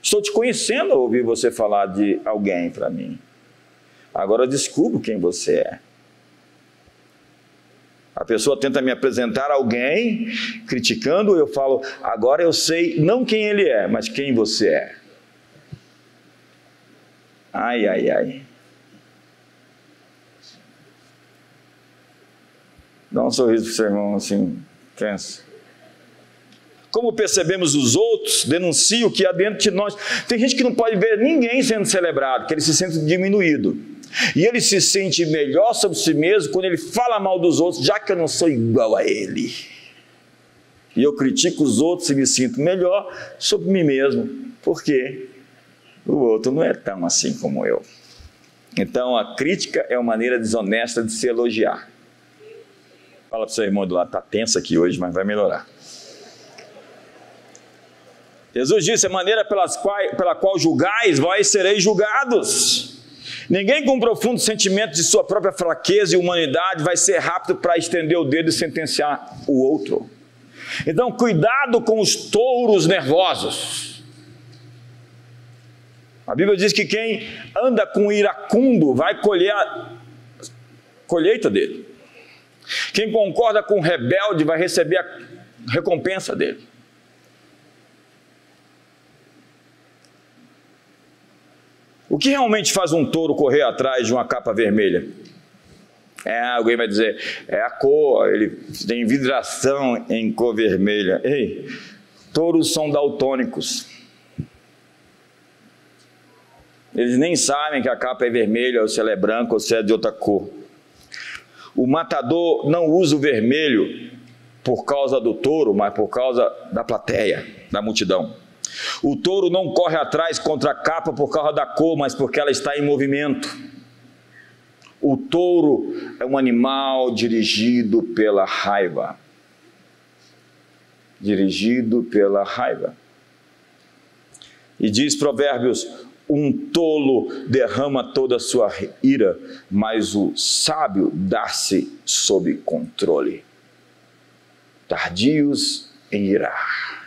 Speaker 1: Estou te conhecendo ao ouvir você falar de alguém para mim. Agora eu descubro quem você é. A pessoa tenta me apresentar alguém, criticando, eu falo, agora eu sei não quem ele é, mas quem você é. Ai, ai, ai. Dá um sorriso para o seu irmão assim, pensa. Como percebemos os outros, denuncia o que há dentro de nós. Tem gente que não pode ver ninguém sendo celebrado, que ele se sente diminuído. E ele se sente melhor sobre si mesmo quando ele fala mal dos outros, já que eu não sou igual a ele. E eu critico os outros e me sinto melhor sobre mim mesmo, porque o outro não é tão assim como eu. Então a crítica é uma maneira desonesta de se elogiar. Fala para o seu irmão do lado, está tenso aqui hoje, mas vai melhorar. Jesus disse, a maneira pela qual julgais, vós sereis julgados. Ninguém com um profundo sentimento de sua própria fraqueza e humanidade vai ser rápido para estender o dedo e sentenciar o outro. Então, cuidado com os touros nervosos. A Bíblia diz que quem anda com iracundo vai colher a colheita dele. Quem concorda com o rebelde vai receber a recompensa dele. O que realmente faz um touro correr atrás de uma capa vermelha? Alguém vai dizer, é a cor, ele tem vidração em cor vermelha. Ei, touros são daltônicos. Eles nem sabem que a capa é vermelha, ou se ela é branca, ou se é de outra cor. O matador não usa o vermelho por causa do touro, mas por causa da plateia, da multidão. O touro não corre atrás contra a capa por causa da cor, mas porque ela está em movimento. O touro é um animal dirigido pela raiva. Dirigido pela raiva. E diz Provérbios, um tolo derrama toda a sua ira, mas o sábio dá-se sob controle. Tardios em irar.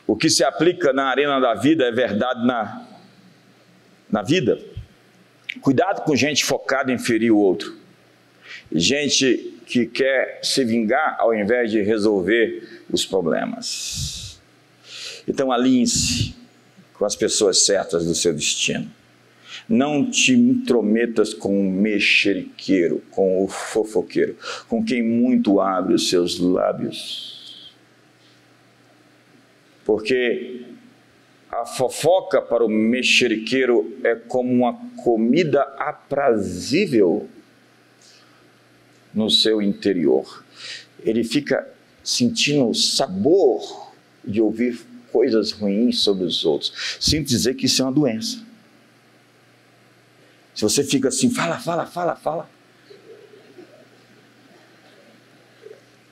Speaker 1: O que se aplica na arena da vida é verdade na vida. Cuidado com gente focada em ferir o outro. Gente que quer se vingar ao invés de resolver os problemas. Então alinhe-se com as pessoas certas do seu destino. Não te intrometas com o mexeriqueiro, com o fofoqueiro, com quem muito abre os seus lábios. Porque a fofoca para o mexeriqueiro é como uma comida aprazível no seu interior. Ele fica sentindo o sabor de ouvir coisas ruins sobre os outros. Sinto dizer que isso é uma doença. Se você fica assim, fala.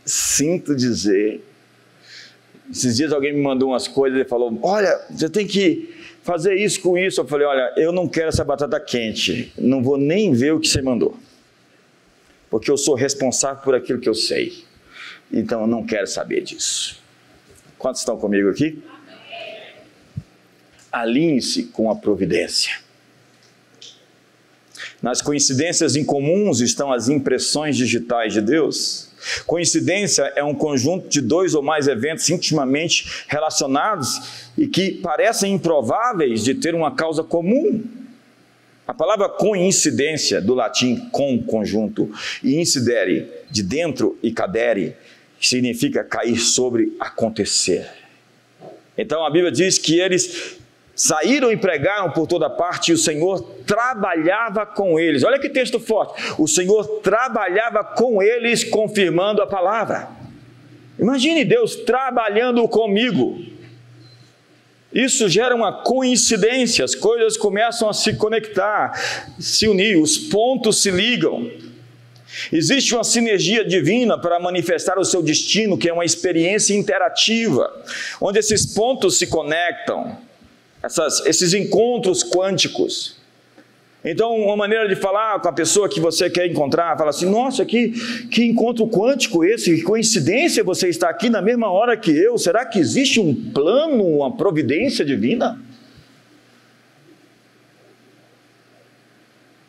Speaker 1: Sinto dizer. Esses dias alguém me mandou umas coisas e falou, olha, você tem que fazer isso com isso. Eu falei, olha, eu não quero essa batata quente, não vou nem ver o que você mandou, porque eu sou responsável por aquilo que eu sei, então eu não quero saber disso. Quantos estão comigo aqui? Alinhe-se com a providência. Nas coincidências incomuns estão as impressões digitais de Deus. Coincidência é um conjunto de dois ou mais eventos intimamente relacionados e que parecem improváveis de ter uma causa comum. A palavra coincidência, do latim com, conjunto, e incidere, de dentro, e cadere, significa cair sobre, acontecer. Então a Bíblia diz que eles saíram e pregaram por toda parte e o Senhor trabalhava com eles. Olha que texto forte. O Senhor trabalhava com eles, confirmando a palavra. Imagine Deus trabalhando comigo. Isso gera uma coincidência, as coisas começam a se conectar, se unir, os pontos se ligam. Existe uma sinergia divina para manifestar o seu destino, que é uma experiência interativa, onde esses pontos se conectam. Esses encontros quânticos. Então, uma maneira de falar com a pessoa que você quer encontrar, fala assim, nossa, que encontro quântico esse, que coincidência você está aqui na mesma hora que eu, será que existe um plano, uma providência divina?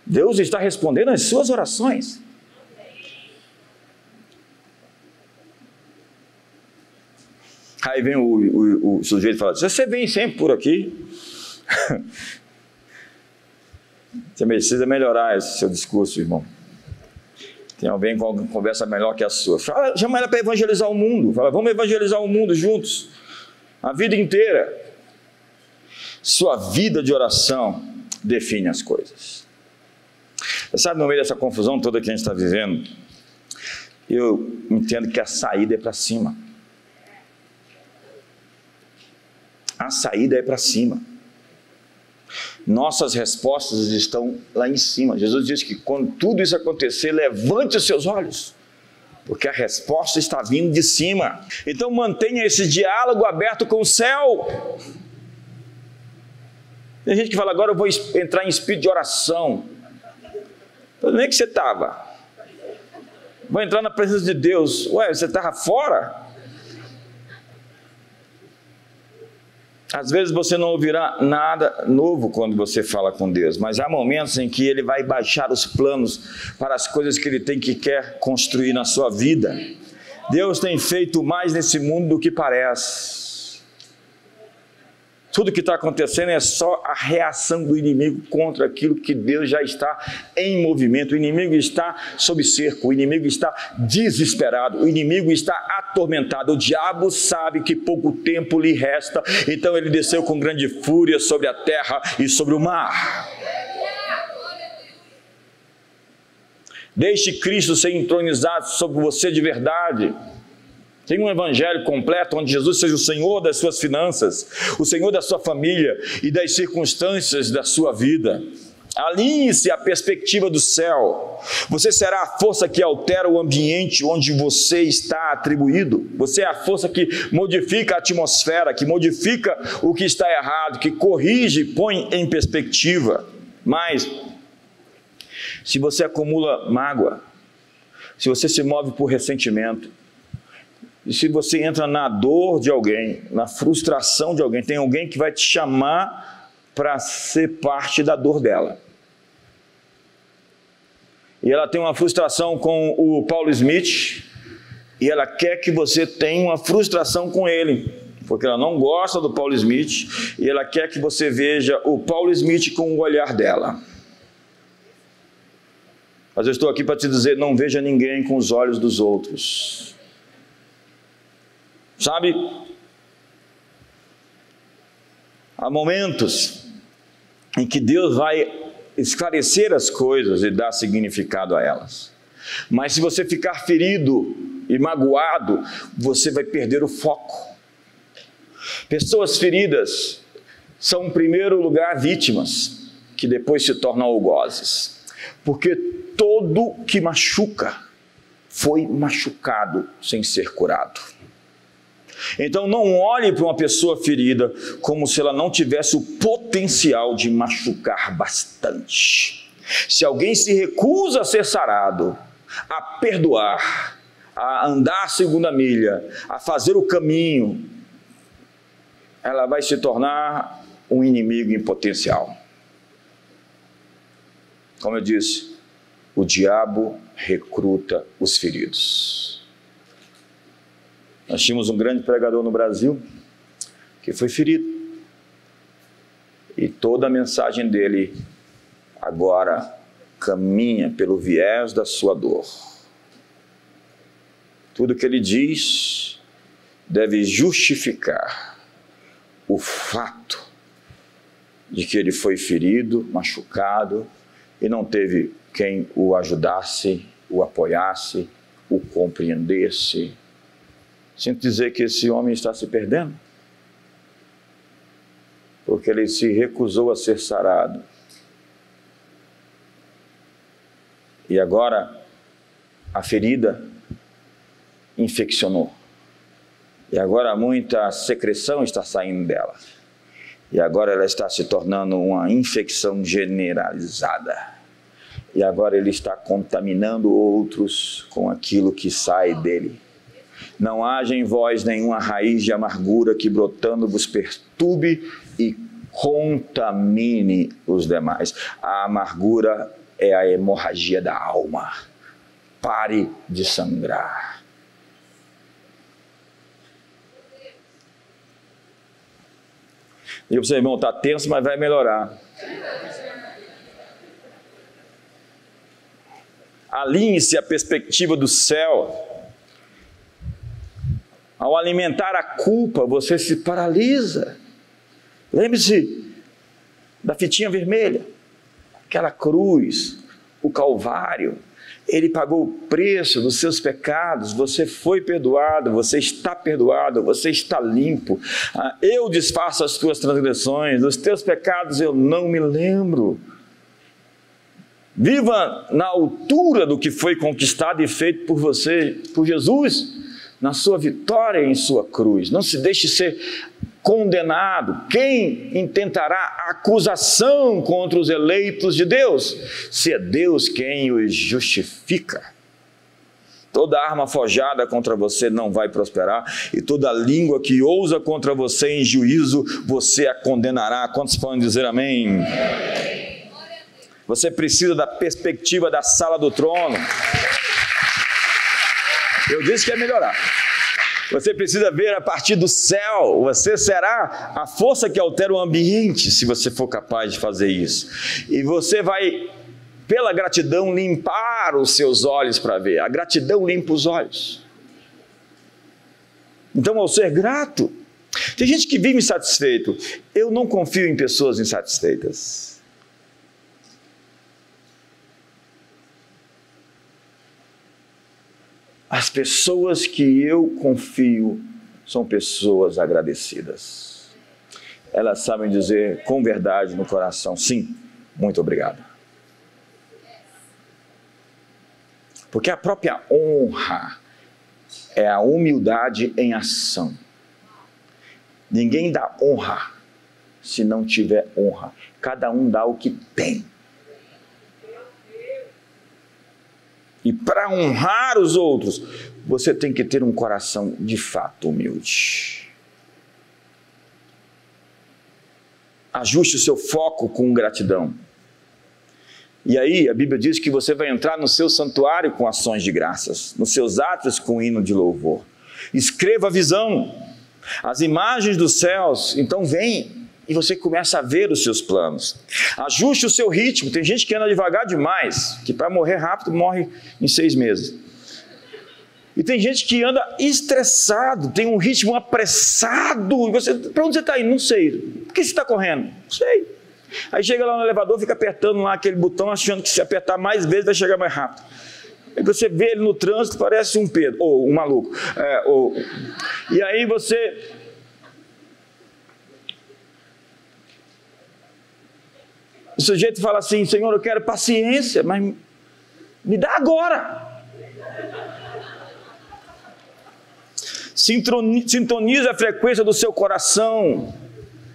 Speaker 1: Deus está respondendo às suas orações. Aí vem o sujeito e fala: você vem sempre por aqui. Você precisa melhorar esse seu discurso, irmão. Tem alguém com conversa melhor que a sua. Fala, chama ela para evangelizar o mundo. Fala: vamos evangelizar o mundo juntos. A vida inteira. Sua vida de oração define as coisas. Você sabe, no meio dessa confusão toda que a gente está vivendo, eu entendo que a saída é para cima. A saída é para cima. Nossas respostas estão lá em cima. Jesus disse que quando tudo isso acontecer, levante os seus olhos, porque a resposta está vindo de cima. Então mantenha esse diálogo aberto com o céu. Tem gente que fala: agora eu vou entrar em espírito de oração. Nem que você estava. Vou entrar na presença de Deus. Ué, você estava fora? Às vezes você não ouvirá nada novo quando você fala com Deus, mas há momentos em que Ele vai baixar os planos para as coisas que Ele quer construir na sua vida. Deus tem feito mais nesse mundo do que parece. Tudo que está acontecendo é só a reação do inimigo contra aquilo que Deus já está em movimento. O inimigo está sob cerco, o inimigo está desesperado, o inimigo está atormentado. O diabo sabe que pouco tempo lhe resta, então ele desceu com grande fúria sobre a terra e sobre o mar. Deixe Cristo ser entronizado sobre você de verdade. Tem um evangelho completo onde Jesus seja o Senhor das suas finanças, o Senhor da sua família e das circunstâncias da sua vida. Alinhe-se à perspectiva do céu. Você será a força que altera o ambiente onde você está atribuído. Você é a força que modifica a atmosfera, que modifica o que está errado, que corrige e põe em perspectiva. Mas, se você acumula mágoa, se você se move por ressentimento, e se você entra na dor de alguém, na frustração de alguém, tem alguém que vai te chamar para ser parte da dor dela. E ela tem uma frustração com o Paulo Smith, e ela quer que você tenha uma frustração com ele, porque ela não gosta do Paulo Smith, e ela quer que você veja o Paulo Smith com o olhar dela. Mas eu estou aqui para te dizer: não veja ninguém com os olhos dos outros. Sabe, há momentos em que Deus vai esclarecer as coisas e dar significado a elas. Mas se você ficar ferido e magoado, você vai perder o foco. Pessoas feridas são, em primeiro lugar, vítimas, que depois se tornam algozes. Porque todo que machuca foi machucado sem ser curado. Então não olhe para uma pessoa ferida como se ela não tivesse o potencial de machucar bastante. Se alguém se recusa a ser sarado, a perdoar, a andar a segunda milha, a fazer o caminho, ela vai se tornar um inimigo em potencial. Como eu disse, o diabo recruta os feridos. Nós tínhamos um grande pregador no Brasil que foi ferido. E toda a mensagem dele agora caminha pelo viés da sua dor. Tudo que ele diz deve justificar o fato de que ele foi ferido, machucado, e não teve quem o ajudasse, o apoiasse, o compreendesse. Sinto dizer que esse homem está se perdendo, porque ele se recusou a ser sarado. E agora a ferida infeccionou. E agora muita secreção está saindo dela. E agora ela está se tornando uma infecção generalizada. E agora ele está contaminando outros com aquilo que sai dele. Não haja em vós nenhuma raiz de amargura que brotando vos perturbe e contamine os demais. A amargura é a hemorragia da alma. Pare de sangrar. E você, irmão, está tenso, mas vai melhorar. Alinhe-se à perspectiva do céu. Ao alimentar a culpa, você se paralisa. Lembre-se da fitinha vermelha, aquela cruz, o Calvário. Ele pagou o preço dos seus pecados, você foi perdoado, você está limpo. Eu desfaço as tuas transgressões, dos teus pecados eu não me lembro. Viva na altura do que foi conquistado e feito por você, por Jesus, na sua vitória em sua cruz. Não se deixe ser condenado. Quem intentará acusação contra os eleitos de Deus, se é Deus quem os justifica? Toda arma forjada contra você não vai prosperar, e toda língua que ousa contra você em juízo, você a condenará. Quantos podem dizer amém? Você precisa da perspectiva da sala do trono. Eu disse que ia melhorar. Você precisa ver a partir do céu. Você será a força que altera o ambiente, se você for capaz de fazer isso. E você vai, pela gratidão, limpar os seus olhos para ver. A gratidão limpa os olhos. Então, ao ser grato, tem gente que vive insatisfeito. Eu não confio em pessoas insatisfeitas. As pessoas que eu confio são pessoas agradecidas. Elas sabem dizer com verdade no coração: sim, muito obrigado. Porque a própria honra é a humildade em ação. Ninguém dá honra se não tiver honra. Cada um dá o que tem. E para honrar os outros, você tem que ter um coração de fato humilde. Ajuste o seu foco com gratidão. E aí a Bíblia diz que você vai entrar no seu santuário com ações de graças, nos seus átrios com hino de louvor. Escreva a visão, as imagens dos céus. Então vem e você começa a ver os seus planos. Ajuste o seu ritmo. Tem gente que anda devagar demais, que para morrer rápido morre em 6 meses. E tem gente que anda estressado, tem um ritmo apressado. Para onde você está indo? Não sei. Por que você está correndo? Não sei. Aí chega lá no elevador, fica apertando lá aquele botão, achando que se apertar mais vezes vai chegar mais rápido. Aí você vê ele no trânsito, parece um Pedro, ou um maluco. E aí você... O sujeito fala assim: Senhor, eu quero paciência, mas me dá agora. Sintonize a frequência do seu coração.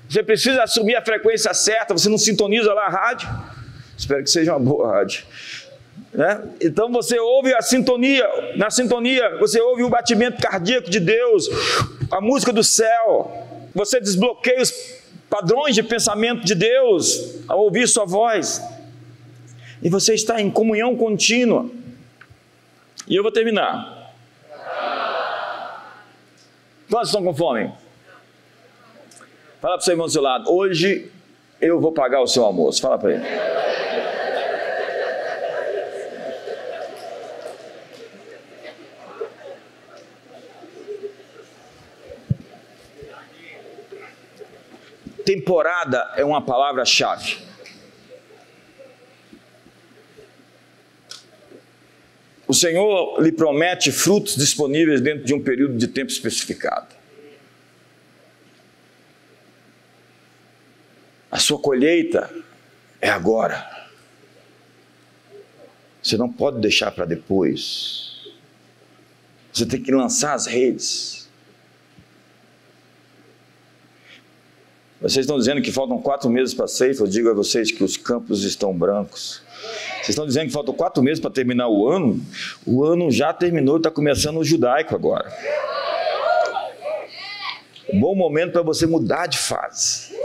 Speaker 1: Você precisa assumir a frequência certa. Você não sintoniza lá a rádio? Espero que seja uma boa rádio, né? Então você ouve a sintonia. Na sintonia você ouve o batimento cardíaco de Deus, a música do céu. Você desbloqueia os padrões de pensamento de Deus ao ouvir sua voz, e você está em comunhão contínua. E eu vou terminar. Quantos estão com fome? Fala para o seu irmão do seu lado: hoje eu vou pagar o seu almoço. Fala para ele. Temporada é uma palavra-chave. O Senhor lhe promete frutos disponíveis dentro de um período de tempo especificado. A sua colheita é agora. Você não pode deixar para depois. Você tem que lançar as redes. Vocês estão dizendo que faltam 4 meses para a ceifa. Eu digo a vocês que os campos estão brancos. Vocês estão dizendo que faltam 4 meses para terminar o ano. O ano já terminou, está começando o judaico agora. Bom momento para você mudar de fase.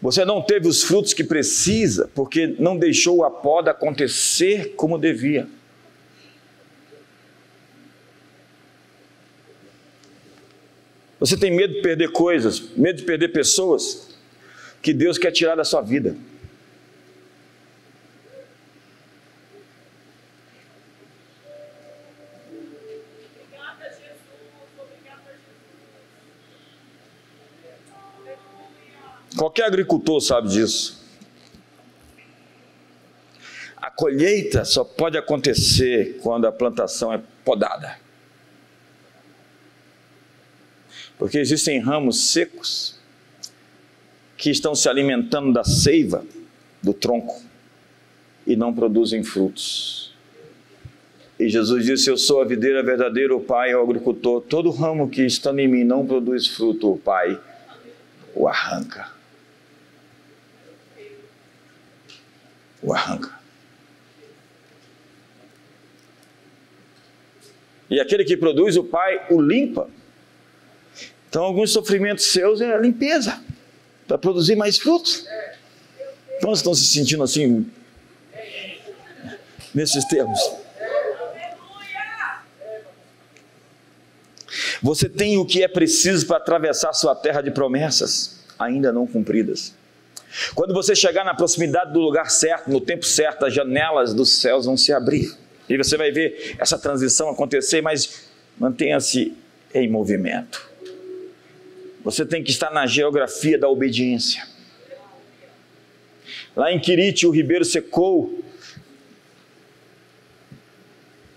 Speaker 1: Você não teve os frutos que precisa porque não deixou a poda acontecer como devia. Você tem medo de perder coisas, medo de perder pessoas que Deus quer tirar da sua vida. Qualquer agricultor sabe disso. A colheita só pode acontecer quando a plantação é podada. Porque existem ramos secos que estão se alimentando da seiva do tronco e não produzem frutos. E Jesus disse: eu sou a videira verdadeira, o Pai é o agricultor. Todo ramo que estando em mim não produz fruto, o Pai o arranca. O arranca. E aquele que produz, o Pai o limpa. Então, alguns sofrimentos seus é a limpeza, para produzir mais frutos. Então, estão se sentindo assim, nesses termos. Você tem o que é preciso para atravessar sua terra de promessas, ainda não cumpridas. Quando você chegar na proximidade do lugar certo, no tempo certo, as janelas dos céus vão se abrir. E você vai ver essa transição acontecer, mas mantenha-se em movimento. Você tem que estar na geografia da obediência. Lá em Quirite, o ribeiro secou.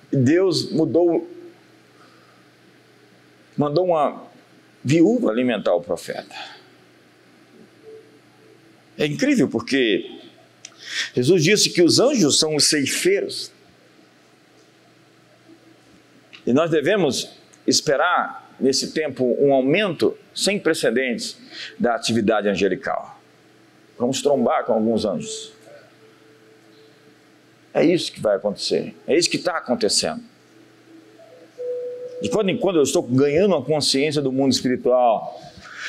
Speaker 1: Deus mandou uma viúva alimentar o profeta. É incrível porque Jesus disse que os anjos são os ceifeiros. E nós devemos esperar, nesse tempo, um aumento sem precedentes da atividade angelical. Vamos trombar com alguns anjos. É isso que vai acontecer. É isso que está acontecendo. De quando em quando eu estou ganhando uma consciência do mundo espiritual.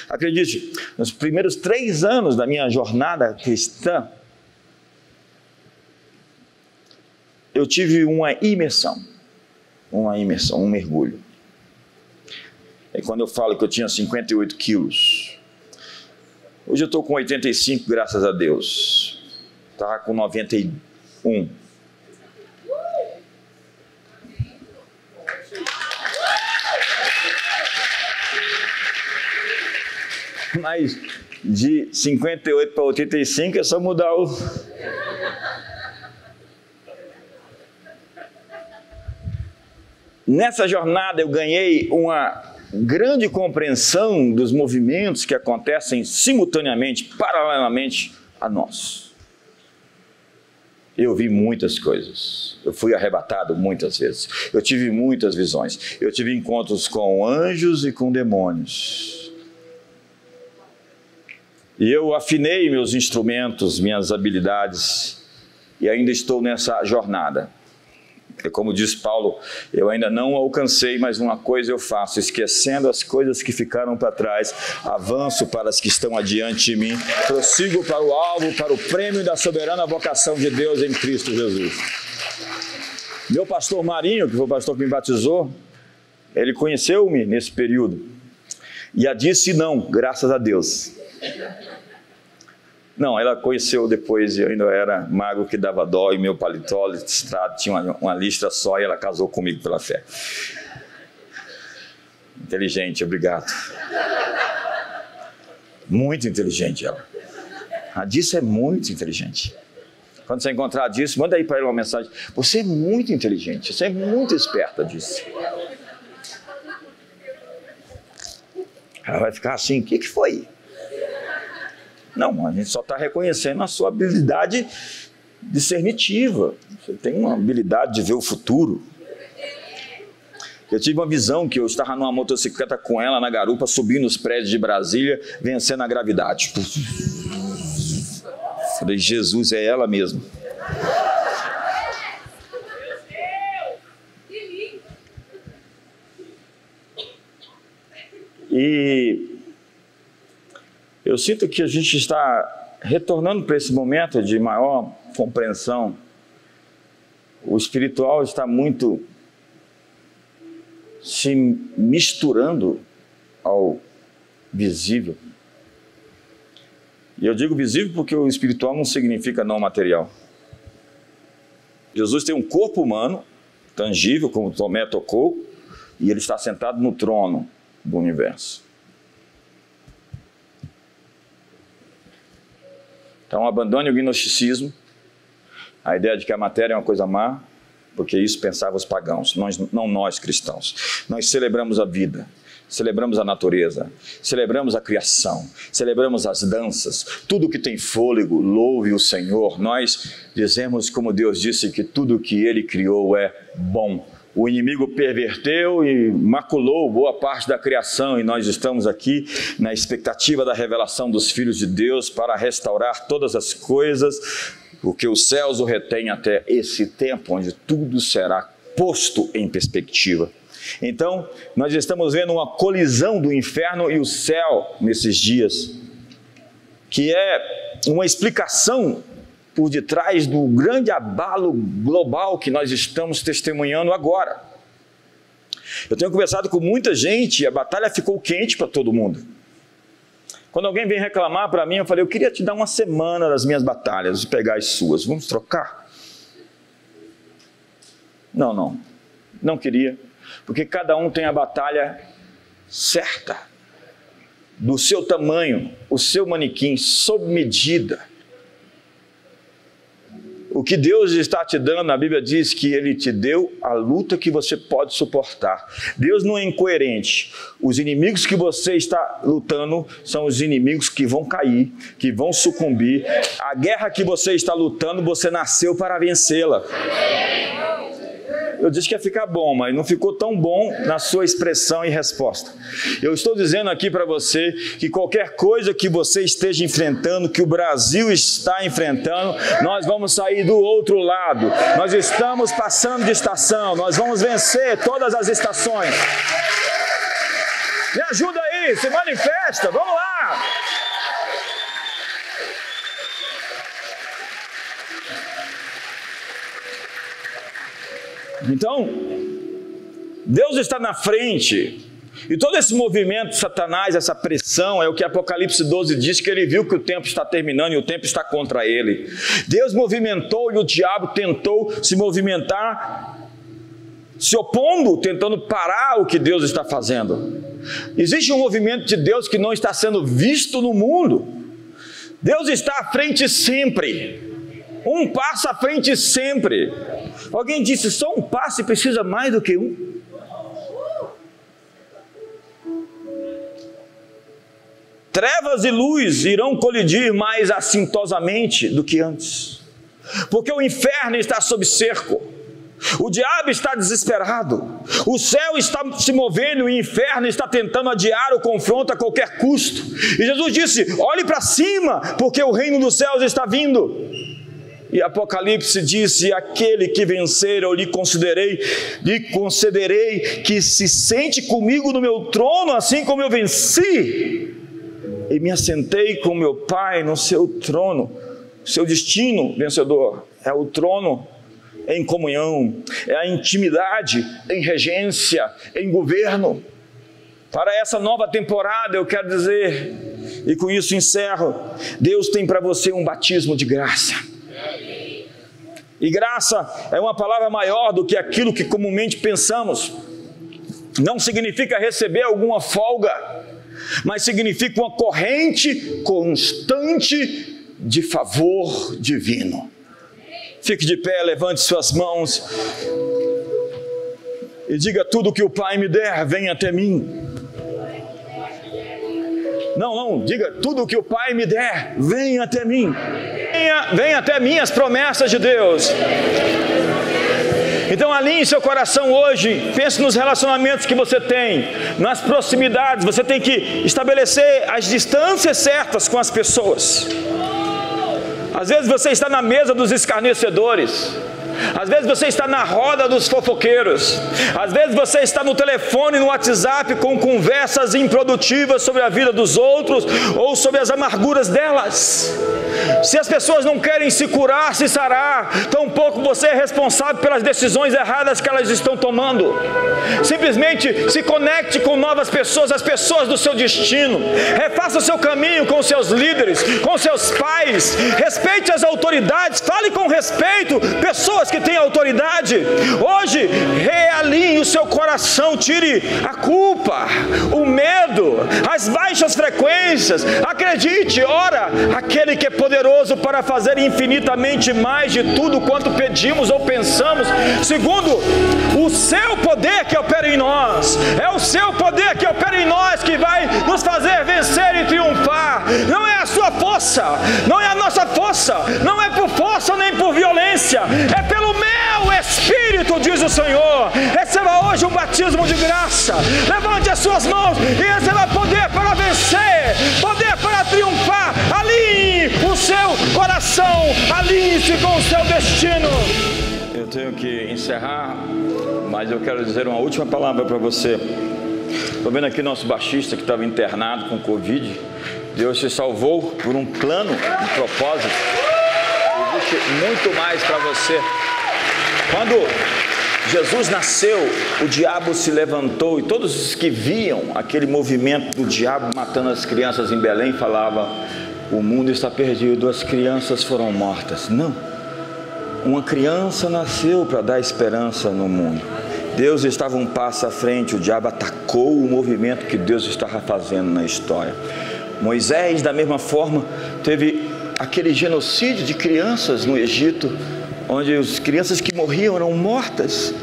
Speaker 1: Acredite, nos primeiros 3 anos da minha jornada cristã, eu tive uma imersão, um mergulho. É quando eu falo que eu tinha 58 quilos. Hoje eu estou com 85, graças a Deus. Estava com 91. Mas de 58 para 85 é só mudar o... Nessa jornada eu ganhei uma grande compreensão dos movimentos que acontecem simultaneamente, paralelamente a nós. Eu vi muitas coisas, eu fui arrebatado muitas vezes, eu tive muitas visões, eu tive encontros com anjos e com demônios. E eu afinei meus instrumentos, minhas habilidades, e ainda estou nessa jornada. É como diz Paulo, eu ainda não alcancei, mas uma coisa eu faço, esquecendo as coisas que ficaram para trás, avanço para as que estão adiante de mim, prossigo para o alvo, para o prêmio da soberana vocação de Deus em Cristo Jesus. Meu pastor Marinho, que foi o pastor que me batizou, ele conheceu-me nesse período, e a disse não, graças a Deus. Não, ela conheceu depois, eu ainda era magro que dava dó, e meu paletó listrado tinha uma listra só, e ela casou comigo pela fé. Inteligente, obrigado. Muito inteligente ela. A Dice é muito inteligente. Quando você encontrar a Dice, manda aí para ela uma mensagem. Você é muito inteligente, você é muito esperta, Dice. Ela vai ficar assim, o que foi? Não, a gente só está reconhecendo a sua habilidade discernitiva. Você tem uma habilidade de ver o futuro. Eu tive uma visão que eu estava numa motocicleta com ela na garupa, subindo os prédios de Brasília, vencendo a gravidade. Falei, Jesus, é ela mesmo. E eu sinto que a gente está retornando para esse momento de maior compreensão, o espiritual está muito se misturando ao visível. E eu digo visível porque o espiritual não significa não material. Jesus tem um corpo humano, tangível, como Tomé tocou, e ele está sentado no trono do universo. Então abandone o gnosticismo, a ideia de que a matéria é uma coisa má, porque isso pensavam os pagãos, não nós cristãos. Nós celebramos a vida, celebramos a natureza, celebramos a criação, celebramos as danças, tudo que tem fôlego, louve o Senhor. Nós dizemos, como Deus disse, que tudo que Ele criou é bom. O inimigo perverteu e maculou boa parte da criação, e nós estamos aqui na expectativa da revelação dos filhos de Deus para restaurar todas as coisas, porque os céus o retêm até esse tempo, onde tudo será posto em perspectiva. Então, nós estamos vendo uma colisão do inferno e o céu nesses dias, que é uma explicação por detrás do grande abalo global que nós estamos testemunhando agora. Eu tenho conversado com muita gente e a batalha ficou quente para todo mundo. Quando alguém vem reclamar para mim, eu falei, eu queria te dar uma semana das minhas batalhas e pegar as suas, vamos trocar? Não queria, porque cada um tem a batalha certa, do seu tamanho, o seu manequim, sob medida. O que Deus está te dando, a Bíblia diz que Ele te deu a luta que você pode suportar. Deus não é incoerente. Os inimigos que você está lutando são os inimigos que vão cair, que vão sucumbir. A guerra que você está lutando, você nasceu para vencê-la. Eu disse que ia ficar bom, mas não ficou tão bom na sua expressão e resposta. Eu estou dizendo aqui para você que qualquer coisa que você esteja enfrentando, que o Brasil está enfrentando, nós vamos sair do outro lado. Nós estamos passando de estação, nós vamos vencer todas as estações. Me ajuda aí, se manifesta, vamos lá! Então, Deus está na frente, e todo esse movimento de Satanás, essa pressão, é o que Apocalipse 12 diz, que ele viu que o tempo está terminando e o tempo está contra ele. Deus movimentou e o diabo tentou se movimentar, se opondo, tentando parar o que Deus está fazendo. Existe um movimento de Deus que não está sendo visto no mundo. Deus está à frente sempre, um passo à frente sempre. Alguém disse, só um passo e precisa mais do que um? Trevas e luz irão colidir mais assintosamente do que antes, porque o inferno está sob cerco, o diabo está desesperado, o céu está se movendo e o inferno está tentando adiar o confronto a qualquer custo. E Jesus disse, olhe para cima, porque o reino dos céus está vindo. E Apocalipse disse, aquele que vencer eu lhe concederei que se sente comigo no meu trono, assim como eu venci, e me assentei com meu Pai no seu trono. Seu destino, vencedor, é o trono em comunhão, é a intimidade em regência, em governo. Para essa nova temporada eu quero dizer, e com isso encerro, Deus tem para você um batismo de graça. E graça é uma palavra maior do que aquilo que comumente pensamos. Não significa receber alguma folga, mas significa uma corrente constante de favor divino. Fique de pé, levante suas mãos e diga, tudo que o Pai me der, vem até mim. Não, diga, tudo que o Pai me der, vem até mim. Venha até mim as promessas de Deus. Então alinhe seu coração hoje, pense nos relacionamentos que você tem, nas proximidades. Você tem que estabelecer as distâncias certas com as pessoas. Às vezes você está na mesa dos escarnecedores, Às vezes você está na roda dos fofoqueiros. Às vezes você está no telefone, no WhatsApp, com conversas improdutivas sobre a vida dos outros ou sobre as amarguras delas. Se as pessoas não querem se curar, se sarar, tampouco você é responsável pelas decisões erradas que elas estão tomando. Simplesmente se conecte com novas pessoas, as pessoas do seu destino. Refaça o seu caminho com seus líderes, com seus pais. Respeite as autoridades, fale com respeito pessoas que têm autoridade. Hoje, realinhe o seu coração, tire a culpa, o medo, as baixas frequências. Acredite, ora, aquele que é poderoso para fazer infinitamente mais de tudo quanto pedimos ou pensamos, segundo o seu poder que opera em nós. É o seu poder que opera em nós que vai nos fazer vencer e triunfar. Não é a sua força, não é a nossa força, não é por força nem por violência, é pelo meu Espírito, diz o Senhor. Receba hoje um batismo de graça. Levante as suas mãos e receba poder para vencer, poder para triunfar. Alinhe o seu coração, alinhe-se com o seu destino. Eu tenho que encerrar, mas eu quero dizer uma última palavra para você. Estou vendo aqui nosso baixista que estava internado com Covid. Deus te salvou por um plano, um propósito. Existe muito mais para você. Quando Jesus nasceu, o diabo se levantou e todos os que viam aquele movimento do diabo matando as crianças em Belém falavam: o mundo está perdido, as crianças foram mortas. Não, uma criança nasceu para dar esperança no mundo. Deus estava um passo à frente, o diabo atacou o movimento que Deus estava fazendo na história. Moisés, da mesma forma, teve aquele genocídio de crianças no Egito, onde as crianças que morriam eram mortas,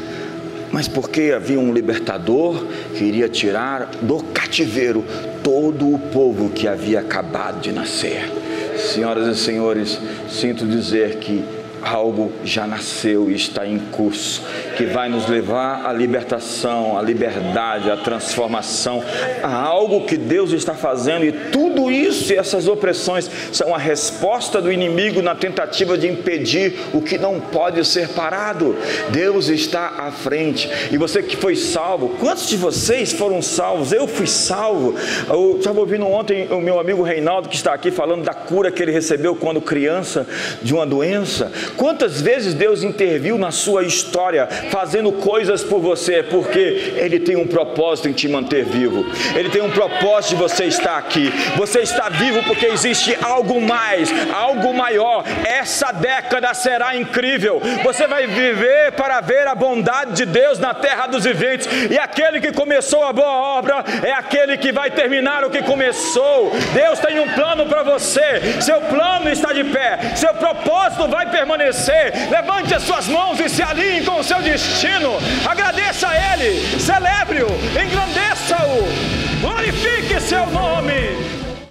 Speaker 1: mas porque havia um libertador que iria tirar do cativeiro todo o povo que havia acabado de nascer. Senhoras e senhores, sinto dizer que algo já nasceu e está em curso, que vai nos levar à libertação, à liberdade, à transformação, a algo que Deus está fazendo, e tudo isso e essas opressões são a resposta do inimigo na tentativa de impedir o que não pode ser parado. Deus está à frente. E você que foi salvo, quantos de vocês foram salvos? Eu fui salvo. Eu estava ouvindo ontem o meu amigo Reinaldo, que está aqui, falando da cura que ele recebeu quando criança de uma doença. Quantas vezes Deus interviu na sua história, fazendo coisas por você, porque Ele tem um propósito em te manter vivo. Ele tem um propósito de você estar aqui. Você está vivo porque existe algo mais, algo maior. Essa década será incrível. Você vai viver para ver a bondade de Deus na terra dos viventes. E aquele que começou a boa obra é aquele que vai terminar o que começou. Deus tem um plano para você. Seu plano está de pé. Seu propósito vai permanecer. Levante as suas mãos e se alinhe com o seu destino. Agradeça a Ele, celebre-o, engrandeça-o, glorifique seu nome.